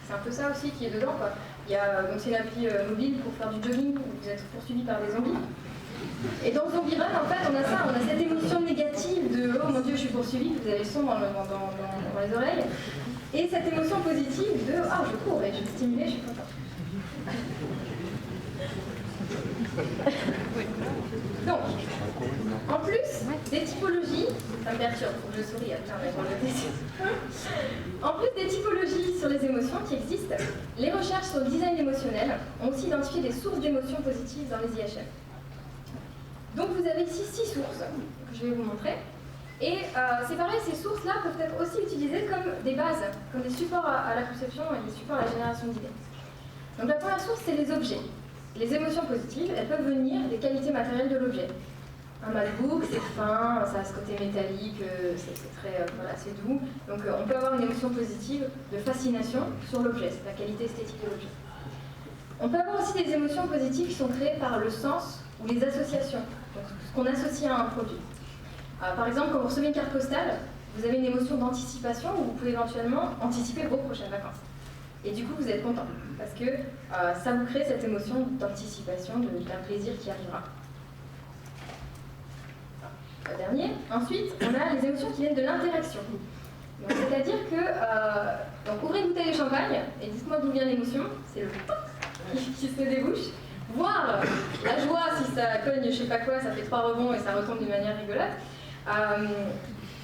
c'est un peu ça aussi qui est dedans, quoi. Donc c'est une appli mobile pour faire du jogging où vous êtes poursuivi par des zombies. Et dans Zombie Run, en fait, on a ça, on a cette émotion négative de « Oh mon Dieu, je suis poursuivi », vous avez le son dans les oreilles, et cette émotion positive de « Ah, je cours et je suis stimulé, je suis content ». Donc, en plus des typologies, ça me perturbe, faut que je souris après, en plus des typologies sur les émotions qui existent, les recherches sur le design émotionnel ont aussi identifié des sources d'émotions positives dans les IHM. Donc vous avez ici 6 sources que je vais vous montrer. Et c'est pareil, ces sources-là peuvent être aussi utilisées comme des bases, comme des supports à la conception et des supports à la génération d'idées. Donc la première source, c'est les objets. Les émotions positives, elles peuvent venir des qualités matérielles de l'objet. Un MacBook, c'est fin, ça a ce côté métallique, c'est très voilà, c'est doux. Donc on peut avoir une émotion positive de fascination sur l'objet, c'est la qualité esthétique de l'objet. On peut avoir aussi des émotions positives qui sont créées par le sens ou les associations, donc ce qu'on associe à un produit. Par exemple, quand vous recevez une carte postale, vous avez une émotion d'anticipation où vous pouvez éventuellement anticiper vos prochaines vacances. Et du coup, vous êtes content, parce que ça vous crée cette émotion d'anticipation, d'un plaisir qui arrivera. Le dernier. Ensuite, on a les émotions qui viennent de l'interaction. C'est-à-dire que, donc ouvrez une bouteille de champagne, et dites-moi d'où vient l'émotion, c'est le qui se débouche. Voir la joie, si ça cogne je sais pas quoi, ça fait 3 rebonds et ça retombe d'une manière rigolote.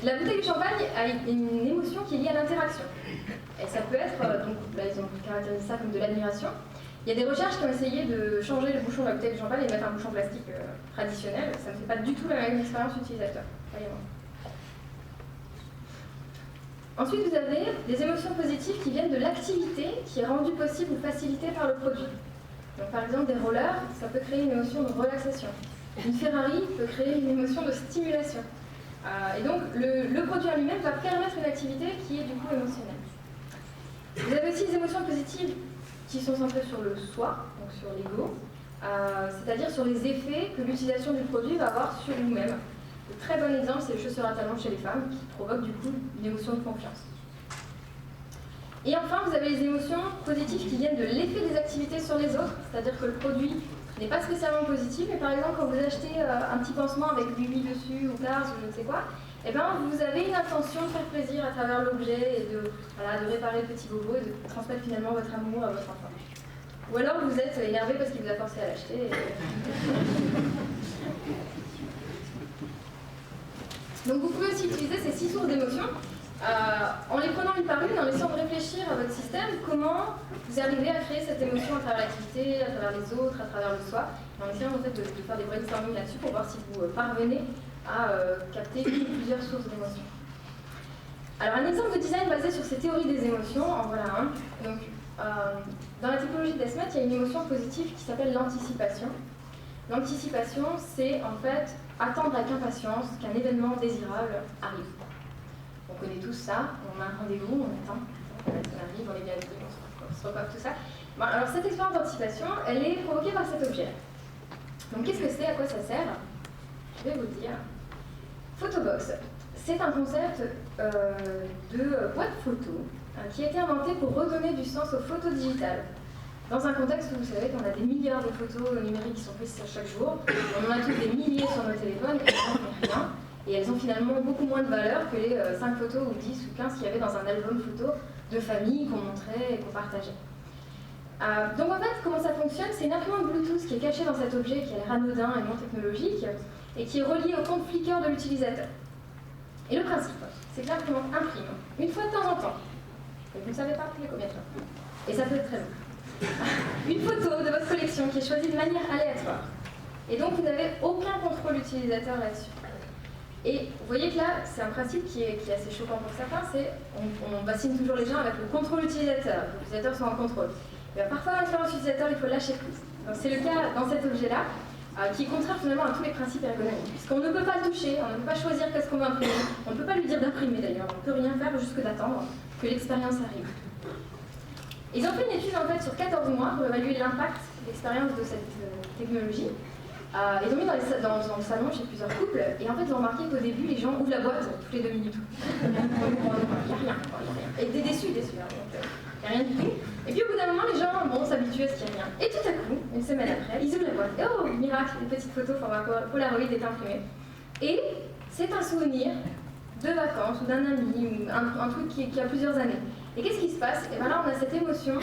La bouteille de champagne a une émotion qui est liée à l'interaction. Et ça peut être, donc là ils ont caractérisé ça comme de l'admiration. Il y a des recherches qui ont essayé de changer le bouchon de la bouteille de champagne et de mettre un bouchon plastique traditionnel. Ça ne fait pas du tout la même expérience utilisateur. Ensuite, vous avez des émotions positives qui viennent de l'activité qui est rendue possible ou facilitée par le produit. Donc, par exemple, des rollers, ça peut créer une émotion de relaxation. Une Ferrari peut créer une émotion de stimulation. Et donc, le produit en lui-même va permettre une activité qui est du coup émotionnelle. Vous avez aussi des émotions positives qui sont centrées sur le soi, donc sur l'ego, c'est-à-dire sur les effets que l'utilisation du produit va avoir sur nous-mêmes. Le très bon exemple, c'est les chaussures à talons chez les femmes, qui provoquent du coup une émotion de confiance. Et enfin, vous avez les émotions positives qui viennent de l'effet des activités sur les autres, c'est-à-dire que le produit n'est pas spécialement positif, mais par exemple, quand vous achetez un petit pansement avec du huile dessus, ou Cars, ou je ne sais quoi, eh ben, vous avez une intention de faire plaisir à travers l'objet et de réparer le petit bobo et de transmettre finalement votre amour à votre enfant. Ou alors vous êtes énervé parce qu'il vous a forcé à l'acheter. Donc vous pouvez aussi utiliser ces 6 sources d'émotions en les prenant une par une, en essayant de réfléchir à votre système, comment vous arrivez à créer cette émotion à travers l'activité, à travers les autres, à travers le soi, et en essayant en fait, de faire des brainstorming là-dessus pour voir si vous parvenez à capter une ou plusieurs sources d'émotions. Alors un exemple de design basé sur ces théories des émotions, en voilà un. Donc, dans la typologie de Desmet, il y a une émotion positive qui s'appelle l'anticipation. L'anticipation, c'est en fait attendre avec impatience qu'un événement désirable arrive. On connaît tous ça, on a un rendez-vous, on attend, on arrive, on est bien habillé, on se recoiffe, tout ça. Bon, alors cette expérience d'anticipation, elle est provoquée par cet objet. Donc qu'est-ce que c'est, à quoi ça sert? Je vais vous le dire. Photobox, c'est un concept de boîte photo qui a été inventé pour redonner du sens aux photos digitales. Dans un contexte où vous savez qu'on a des milliards de photos numériques qui sont prises chaque jour, on en a tous des milliers sur nos téléphones et elles n'en font rien. Et elles ont finalement beaucoup moins de valeur que les 5 photos ou 10 ou 15 qu'il y avait dans un album photo de famille qu'on montrait et qu'on partageait. Donc en fait, comment ça fonctionne? C'est une imprimante Bluetooth qui est cachée dans cet objet qui a l'air anodin et non technologique et qui est reliée au compte Flickr de l'utilisateur. Et le principe, c'est que l'imprimante imprime, une fois de temps en temps, Et vous ne savez pas tous les combien de temps. Et ça peut être très long. Une photo de votre collection qui est choisie de manière aléatoire. Et donc vous n'avez aucun contrôle utilisateur là-dessus. Et vous voyez que là, c'est un principe qui est assez choquant pour certains, c'est on bassine toujours les gens avec le contrôle utilisateur. Les utilisateurs sont en contrôle. Et parfois, dans l'expérience utilisateur, il faut lâcher prise. Donc c'est le cas dans cet objet-là, qui est contraire finalement à tous les principes ergonomiques. Puisqu'on ne peut pas le toucher, on ne peut pas choisir qu'est-ce qu'on va imprimer, on ne peut pas lui dire d'imprimer d'ailleurs, on ne peut rien faire jusque d'attendre que l'expérience arrive. Ils ont fait une étude en fait sur 14 mois pour évaluer l'impact d'expérience de cette technologie. Ils ont mis dans le salon chez plusieurs couples, et en fait ils ont remarqué qu'au début les gens ouvrent la boîte toutes les 2 minutes. Il n'y a rien. Et t'es déçu. Il n'y a rien du tout. Et puis au bout d'un moment, les gens s'habituent à ce qu'il n'y a rien. Et tout à coup, une semaine après, ils ouvrent la boîte. Et oh, miracle, une petite photo format Polaroid est imprimée. Et c'est un souvenir de vacances ou d'un ami, ou un truc qui a plusieurs années. Et qu'est-ce qui se passe? Et bien là, on a cette émotion,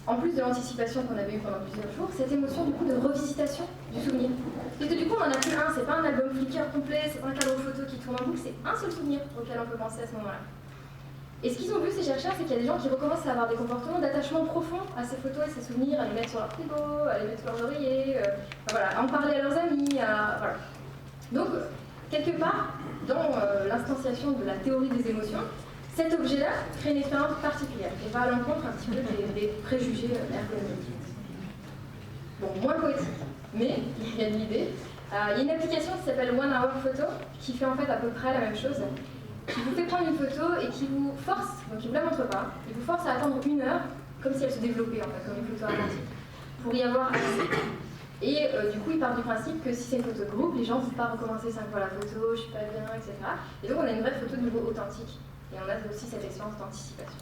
en plus de l'anticipation qu'on avait eue pendant plusieurs jours, cette émotion du coup de revisitation du souvenir. Parce que du coup, on en a plus un, c'est pas un album Flickr complet, c'est pas un cadre photo qui tourne en boucle, c'est un seul souvenir auquel on peut penser à ce moment-là. Et ce qu'ils ont vu, ces chercheurs, c'est qu'il y a des gens qui recommencent à avoir des comportements d'attachement profond à ces photos et ces souvenirs, à les mettre sur leur frigo, à les mettre sur leur oreiller, à en parler à leurs amis, voilà. Donc, quelque part, dans l'instanciation de la théorie des émotions, cet objet-là crée une expérience particulière et va à l'encontre un petit peu des préjugés ergonomiques. Bon, moins poétique, mais il y a de l'idée. Il y a une application qui s'appelle One Hour Photo qui fait en fait à peu près la même chose, qui vous fait prendre une photo et qui vous force, donc il ne vous la montre pas, il vous force à attendre 1 heure, comme si elle se développait en fait, comme une photo argentique, pour y avoir accès. Et du coup, il part du principe que si c'est une photo de groupe, les gens ne vont pas recommencer 5 fois la photo, je suis pas bien, etc. Et donc on a une vraie photo de nouveau authentique. Et on a aussi cette expérience d'anticipation.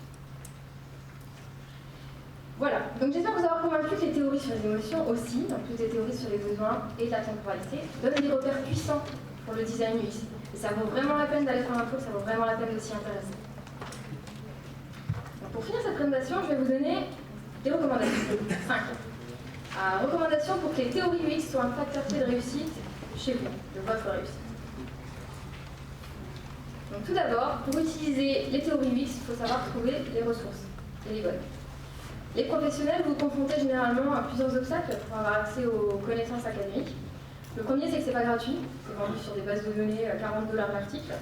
Voilà, donc j'espère vous avoir convaincu que les théories sur les émotions aussi, en plus des théories sur les besoins et de la temporalité, donnent des repères puissants pour le design UX. Et ça vaut vraiment la peine d'aller faire un tour, ça vaut vraiment la peine de s'y intéresser. Donc pour finir cette présentation, je vais vous donner des recommandations. 5. Recommandations pour que les théories UX soient un facteur clé de réussite chez vous, de votre réussite. Donc tout d'abord, pour utiliser les théories UX, il faut savoir trouver les ressources, et les bonnes. Les professionnels vous confrontez généralement à plusieurs obstacles pour avoir accès aux connaissances académiques. Le premier, c'est que c'est pas gratuit, c'est vendu sur des bases de données à $40 l'article.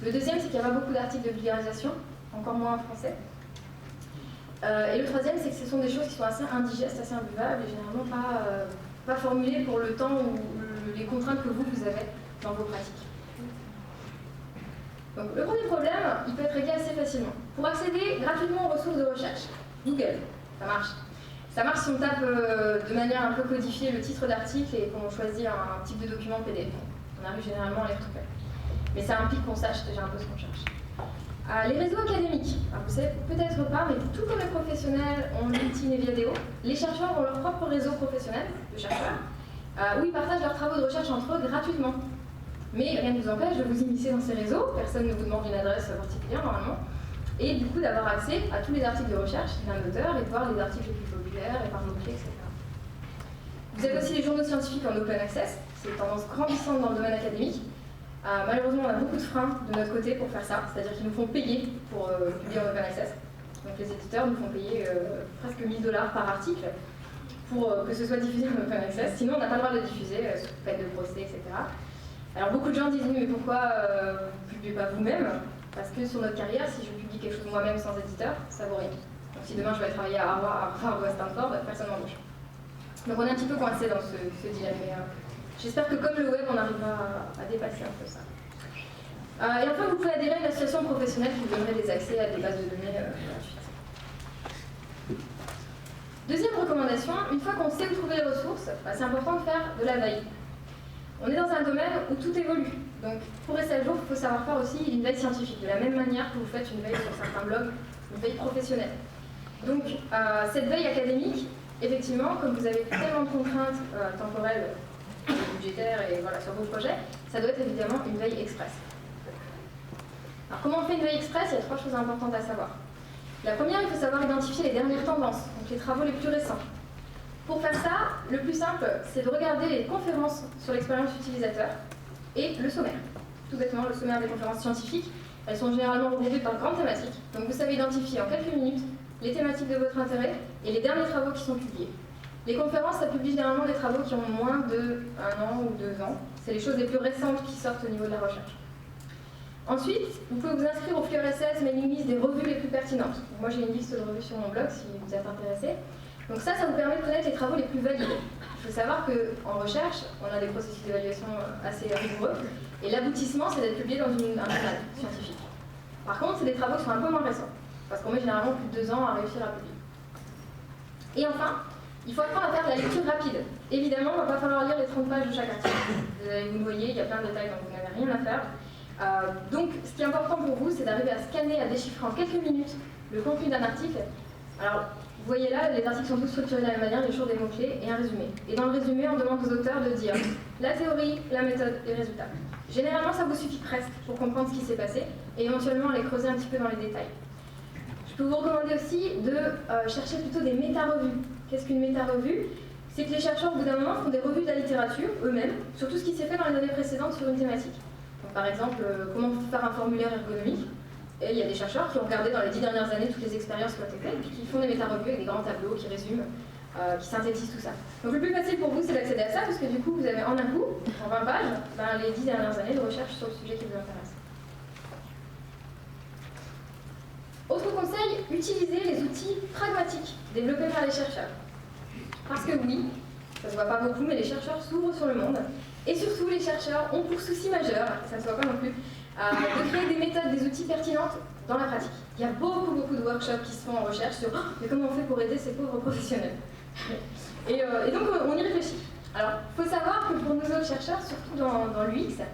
Le deuxième, c'est qu'il n'y a pas beaucoup d'articles de vulgarisation, encore moins en français. Et le troisième, c'est que ce sont des choses qui sont assez indigestes, assez imbuvables et généralement pas formulées pour le temps ou les contraintes que vous avez dans vos pratiques. Donc le premier problème, il peut être réglé assez facilement. Pour accéder gratuitement aux ressources de recherche, Google, ça marche. Ça marche si on tape de manière un peu codifiée le titre d'article et qu'on choisit un type de document PDF. On arrive généralement à les retrouver. Mais ça implique qu'on sache déjà un peu ce qu'on cherche. Les réseaux académiques, alors vous savez peut-être pas, mais tout comme les professionnels ont LinkedIn et Viadeo, les chercheurs ont leur propre réseau professionnel de chercheurs, où ils partagent leurs travaux de recherche entre eux gratuitement. Mais rien ne vous empêche de vous immiscer dans ces réseaux, personne ne vous demande une adresse particulière normalement, et du coup d'avoir accès à tous les articles de recherche d'un auteur et de voir les articles les plus populaires et par mots-clés, etc. Vous avez aussi les journaux scientifiques en open access, c'est une tendance grandissante dans le domaine académique. Malheureusement, on a beaucoup de freins de notre côté pour faire ça, c'est-à-dire qu'ils nous font payer pour publier en open access. Donc les éditeurs nous font payer presque $1000 par article pour que ce soit diffusé en open access, sinon on n'a pas le droit de le diffuser, sous peine de procès, etc. Alors beaucoup de gens disent oui, mais pourquoi vous ne publiez pas vous-même? Parce que sur notre carrière, si je publie quelque chose moi-même sans éditeur, ça vaut rien. Donc si demain je vais travailler à Harvard ou à Stanford, personne m'embauche. Donc on est un petit peu coincé dans ce dilemme. Mais j'espère que comme le web, on arrivera à dépasser un peu ça. Et enfin, vous pouvez adhérer à une association professionnelle qui vous donnerait des accès à des bases de données gratuites. Deuxième recommandation, une fois qu'on sait où trouver les ressources, c'est important de faire de la veille. On est dans un domaine où tout évolue. Donc, pour rester à jour, il faut savoir faire aussi une veille scientifique, de la même manière que vous faites une veille sur certains blogs, une veille professionnelle. Donc, cette veille académique, effectivement, comme vous avez tellement de contraintes temporelles, budgétaires et voilà, sur vos projets, ça doit être évidemment une veille express. Alors, comment on fait une veille express? Il y a 3 choses importantes à savoir. La première, il faut savoir identifier les dernières tendances, donc les travaux les plus récents. Pour faire ça, le plus simple, c'est de regarder les conférences sur l'expérience utilisateur et le sommaire. Tout bêtement, le sommaire des conférences scientifiques Elles sont généralement regroupées par grandes thématiques, donc vous savez identifier en quelques minutes les thématiques de votre intérêt et les derniers travaux qui sont publiés. Les conférences, ça publie généralement des travaux qui ont moins de 1 an ou 2 ans. C'est les choses les plus récentes qui sortent au niveau de la recherche. Ensuite, vous pouvez vous inscrire au flux RSS, mailing list des revues les plus pertinentes. Moi, j'ai une liste de revues sur mon blog si vous êtes intéressé. Donc ça vous permet de connaître les travaux les plus validés. Il faut savoir qu'en recherche, on a des processus d'évaluation assez rigoureux, et l'aboutissement, c'est d'être publié dans un journal scientifique. Par contre, c'est des travaux qui sont un peu moins récents, parce qu'on met généralement plus de 2 ans à réussir à publier. Et enfin, il faut apprendre à faire de la lecture rapide. Évidemment, il ne va pas falloir lire les 30 pages de chaque article. Vous le voyez, il y a plein de détails dont vous n'avez rien à faire. Donc, ce qui est important pour vous, c'est d'arriver à scanner, à déchiffrer en quelques minutes le contenu d'un article. Alors, vous voyez là, les articles sont tous structurés de la même manière, il y a toujours des mots-clés et un résumé. Et dans le résumé, on demande aux auteurs de dire la théorie, la méthode et le résultat. Généralement, ça vous suffit presque pour comprendre ce qui s'est passé et éventuellement aller creuser un petit peu dans les détails. Je peux vous recommander aussi de chercher plutôt des méta-revues. Qu'est-ce qu'une méta-revue? C'est que les chercheurs, au bout d'un moment, font des revues de la littérature, eux-mêmes, sur tout ce qui s'est fait dans les années précédentes sur une thématique. Donc, par exemple, comment faire un formulaire ergonomique. Et il y a des chercheurs qui ont regardé dans les 10 dernières années toutes les expériences qui ont été faites, puis qui font des méta-revues avec des grands tableaux qui résument, qui synthétisent tout ça. Donc le plus facile pour vous, c'est d'accéder à ça, parce que du coup, vous avez en un coup, en 20 pages, les 10 dernières années de recherche sur le sujet qui vous intéresse. Autre conseil, utilisez les outils pragmatiques développés par les chercheurs. Parce que oui, ça se voit pas beaucoup, mais les chercheurs s'ouvrent sur le monde. Et surtout, les chercheurs ont pour souci majeur, ça ne se voit pas non plus, de créer des méthodes, des outils pertinentes dans la pratique. Il y a beaucoup de workshops qui se font en recherche sur mais comment on fait pour aider ces pauvres professionnels. Et donc on y réfléchit. Alors, il faut savoir que pour nous autres chercheurs, surtout dans l'UX,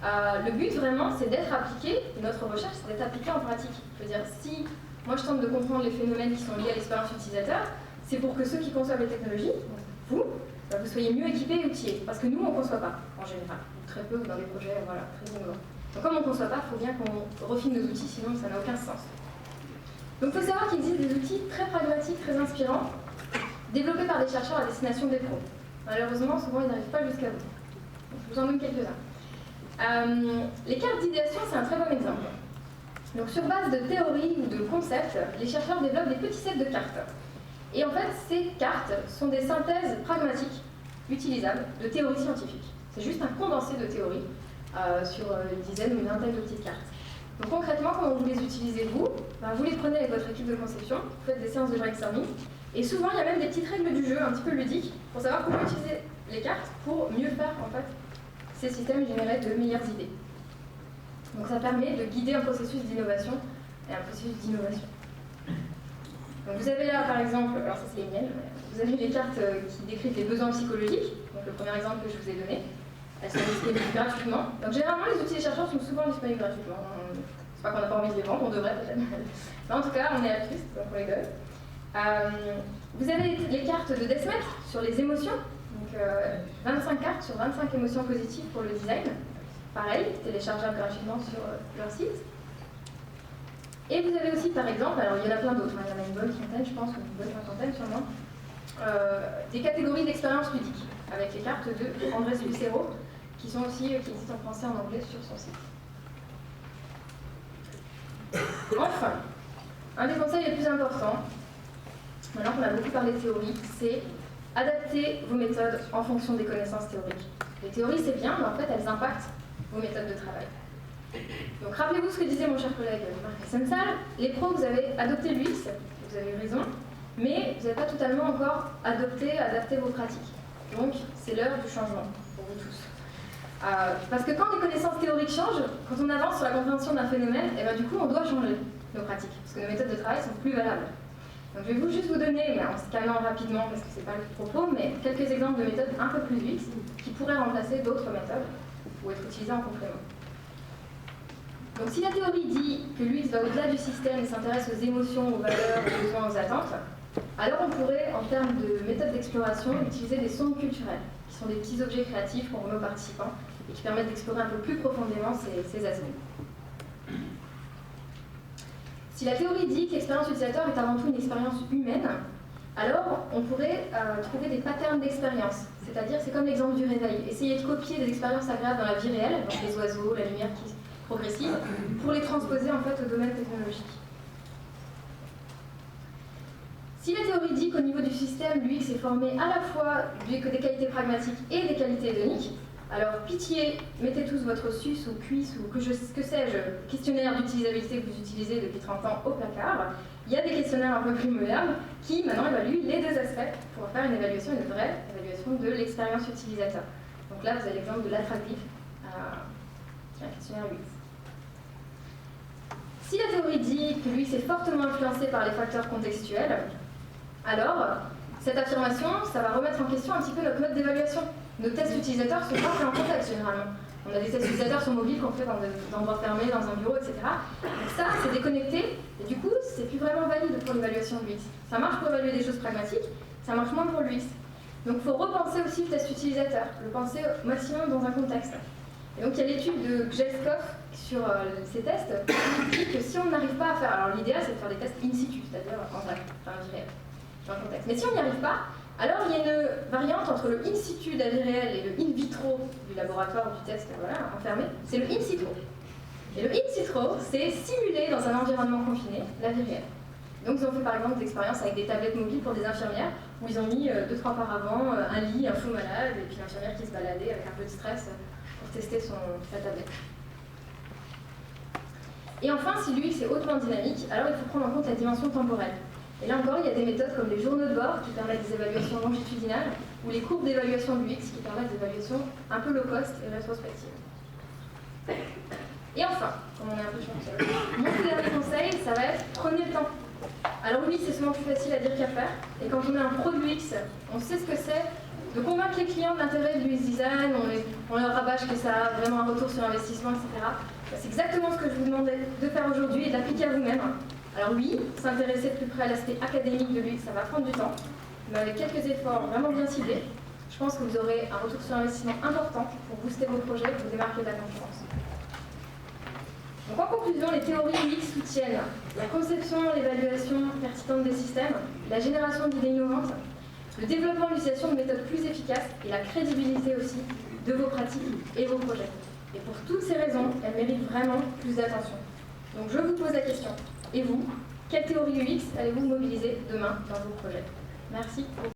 le but vraiment c'est d'être appliqué, notre recherche c'est d'être appliquée en pratique. Je veux dire, si moi je tente de comprendre les phénomènes qui sont liés à l'expérience utilisateur, c'est pour que ceux qui conçoivent les technologies, vous soyez mieux équipés et outillés. Parce que nous on ne conçoit pas, en général, ou très peu dans des projets très innovants. Donc comme on ne conçoit pas, il faut bien qu'on refine nos outils, sinon ça n'a aucun sens. Donc il faut savoir qu'il existe des outils très pragmatiques, très inspirants, développés par des chercheurs à destination des pros. Malheureusement, souvent ils n'arrivent pas jusqu'à vous. Donc, je vous en donne quelques-uns. Les cartes d'idéation, c'est un très bon exemple. Donc sur base de théories ou de concepts, les chercheurs développent des petits sets de cartes. Et en fait, ces cartes sont des synthèses pragmatiques, utilisables, de théories scientifiques. C'est juste un condensé de théories sur une dizaine ou une vingtaine de petites cartes. Donc concrètement, comment vous les utilisez vous? Vous les prenez avec votre équipe de conception, vous faites des séances de brainstorming, et souvent il y a même des petites règles du jeu, un petit peu ludiques, pour savoir comment utiliser les cartes pour mieux faire en fait ces systèmes et générer de meilleures idées. Donc ça permet de guider un processus d'innovation et un processus d'innovation. Donc vous avez là par exemple, alors ça c'est les miennes, vous avez les cartes qui décrivent les besoins psychologiques, donc le premier exemple que je vous ai donné. Elles sont disponibles gratuitement. Donc généralement, les outils des chercheurs sont souvent disponibles gratuitement. C'est pas qu'on n'a pas envie de les vendre, on devrait peut-être. Mais en tout cas, on est altruiste, donc on les donne. Vous avez les cartes de Desmet sur les émotions. Donc 25 cartes sur 25 émotions positives pour le design. Pareil, téléchargeable gratuitement sur leur site. Et vous avez aussi, par exemple, alors il y en a plein d'autres, il y en a une bonne trentaine, je pense, ou une bonne cinquantaine sûrement, des catégories d'expériences ludiques, avec les cartes de Andrés Lucero, qui existent en français et en anglais sur son site. Enfin, un des conseils les plus importants, maintenant qu'on a beaucoup parlé de théorie, c'est adapter vos méthodes en fonction des connaissances théoriques. Les théories, c'est bien, mais en fait, elles impactent vos méthodes de travail. Donc rappelez-vous ce que disait mon cher collègue Marc Sensal, les pros, vous avez adopté l'UX, vous avez eu raison, mais vous n'avez pas totalement encore adapté vos pratiques. Donc c'est l'heure du changement pour vous tous. Parce que quand les connaissances théoriques changent, quand on avance sur la compréhension d'un phénomène, et du coup on doit changer nos pratiques, parce que nos méthodes de travail sont plus valables. Donc je vais juste vous donner, mais en se calmant rapidement parce que c'est pas le propos, mais quelques exemples de méthodes un peu plus UX qui pourraient remplacer d'autres méthodes ou être utilisées en complément. Donc si la théorie dit que l'UX va au-delà du système et s'intéresse aux émotions, aux valeurs, aux besoins, aux attentes, alors on pourrait, en termes de méthode d'exploration, utiliser des sondes culturelles, qui sont des petits objets créatifs qu'on remet aux participants et qui permettent d'explorer un peu plus profondément ces aspects. Si la théorie dit que l'expérience utilisateur est avant tout une expérience humaine, alors on pourrait trouver des patterns d'expérience. C'est-à-dire, c'est comme l'exemple du réveil. Essayer de copier des expériences agréables dans la vie réelle, donc les oiseaux, la lumière progressives pour les transposer en fait au domaine technologique. Si la théorie dit qu'au niveau du système, l'UX est formé à la fois des qualités pragmatiques et des qualités hédoniques, alors pitié, mettez tous votre SUS ou QUIS ou que sais-je, questionnaire d'utilisabilité que vous utilisez depuis 30 ans au placard. Il y a des questionnaires un peu plus modernes qui maintenant évaluent les deux aspects pour faire une évaluation, une vraie évaluation de l'expérience utilisateur. Donc là, vous avez l'exemple de l'attractif, qui est un questionnaire UX. Si la théorie dit que l'UX est fortement influencé par les facteurs contextuels, alors cette affirmation, ça va remettre en question un petit peu notre mode d'évaluation. Nos tests utilisateurs sont pas faits en contexte généralement. On a des tests utilisateurs sur mobile qu'on fait dans des endroits fermés, dans un bureau, etc. Donc ça, c'est déconnecté, et du coup, c'est plus vraiment valide pour l'évaluation de l'UX. Ça marche pour évaluer des choses pragmatiques, ça marche moins pour l'UX. Donc il faut repenser aussi le test utilisateur, le penser au maximum dans un contexte. Et donc il y a l'étude de Gjelskov sur ces tests qui dit que si on n'arrive pas à faire, alors l'idéal c'est de faire des tests in situ, c'est-à-dire en vrai, enfin en vie réelle, dans le contexte. Mais si on n'y arrive pas, alors il y a une variante entre le in situ de la vie réelle et le in vitro du laboratoire du test voilà, enfermé, c'est le in sitro. Et le in sitro, c'est simuler dans un environnement confiné la vie réelle. Donc ils ont fait par exemple des expériences avec des tablettes mobiles pour des infirmières, où ils ont mis 2-3 paravents, un lit, un faux malade, et puis l'infirmière qui se baladait avec un peu de stress pour tester sa tablette. Et enfin, si l'UX est hautement dynamique, alors il faut prendre en compte la dimension temporelle. Et là encore, il y a des méthodes comme les journaux de bord qui permettent des évaluations longitudinales, ou les courbes d'évaluation de l'UX qui permettent des évaluations un peu low cost et rétrospectives. Et enfin, comme on est un peu chanceux, mon tout dernier conseil, ça va être prenez le temps. Alors oui, c'est souvent plus facile à dire qu'à faire, et quand on est un pro de l'UX, on sait ce que c'est de convaincre les clients de l'intérêt du UX design, on leur rabâche que ça a vraiment un retour sur investissement, etc. C'est exactement ce que je vous demandais de faire aujourd'hui et d'appliquer à vous-même. Alors oui, s'intéresser de plus près à l'aspect académique de l'UX, ça va prendre du temps, mais avec quelques efforts vraiment bien ciblés, je pense que vous aurez un retour sur investissement important pour booster vos projets et vous démarquer de la concurrence. Donc en conclusion, les théories UX soutiennent la conception, l'évaluation pertinente des systèmes, la génération d'idées innovantes, le développement et l'utilisation de méthodes plus efficaces et la crédibilité aussi de vos pratiques et vos projets. Et pour toutes ces raisons, elles méritent vraiment plus d'attention. Donc je vous pose la question, et vous, quelle théorie UX allez-vous mobiliser demain dans vos projets? Merci.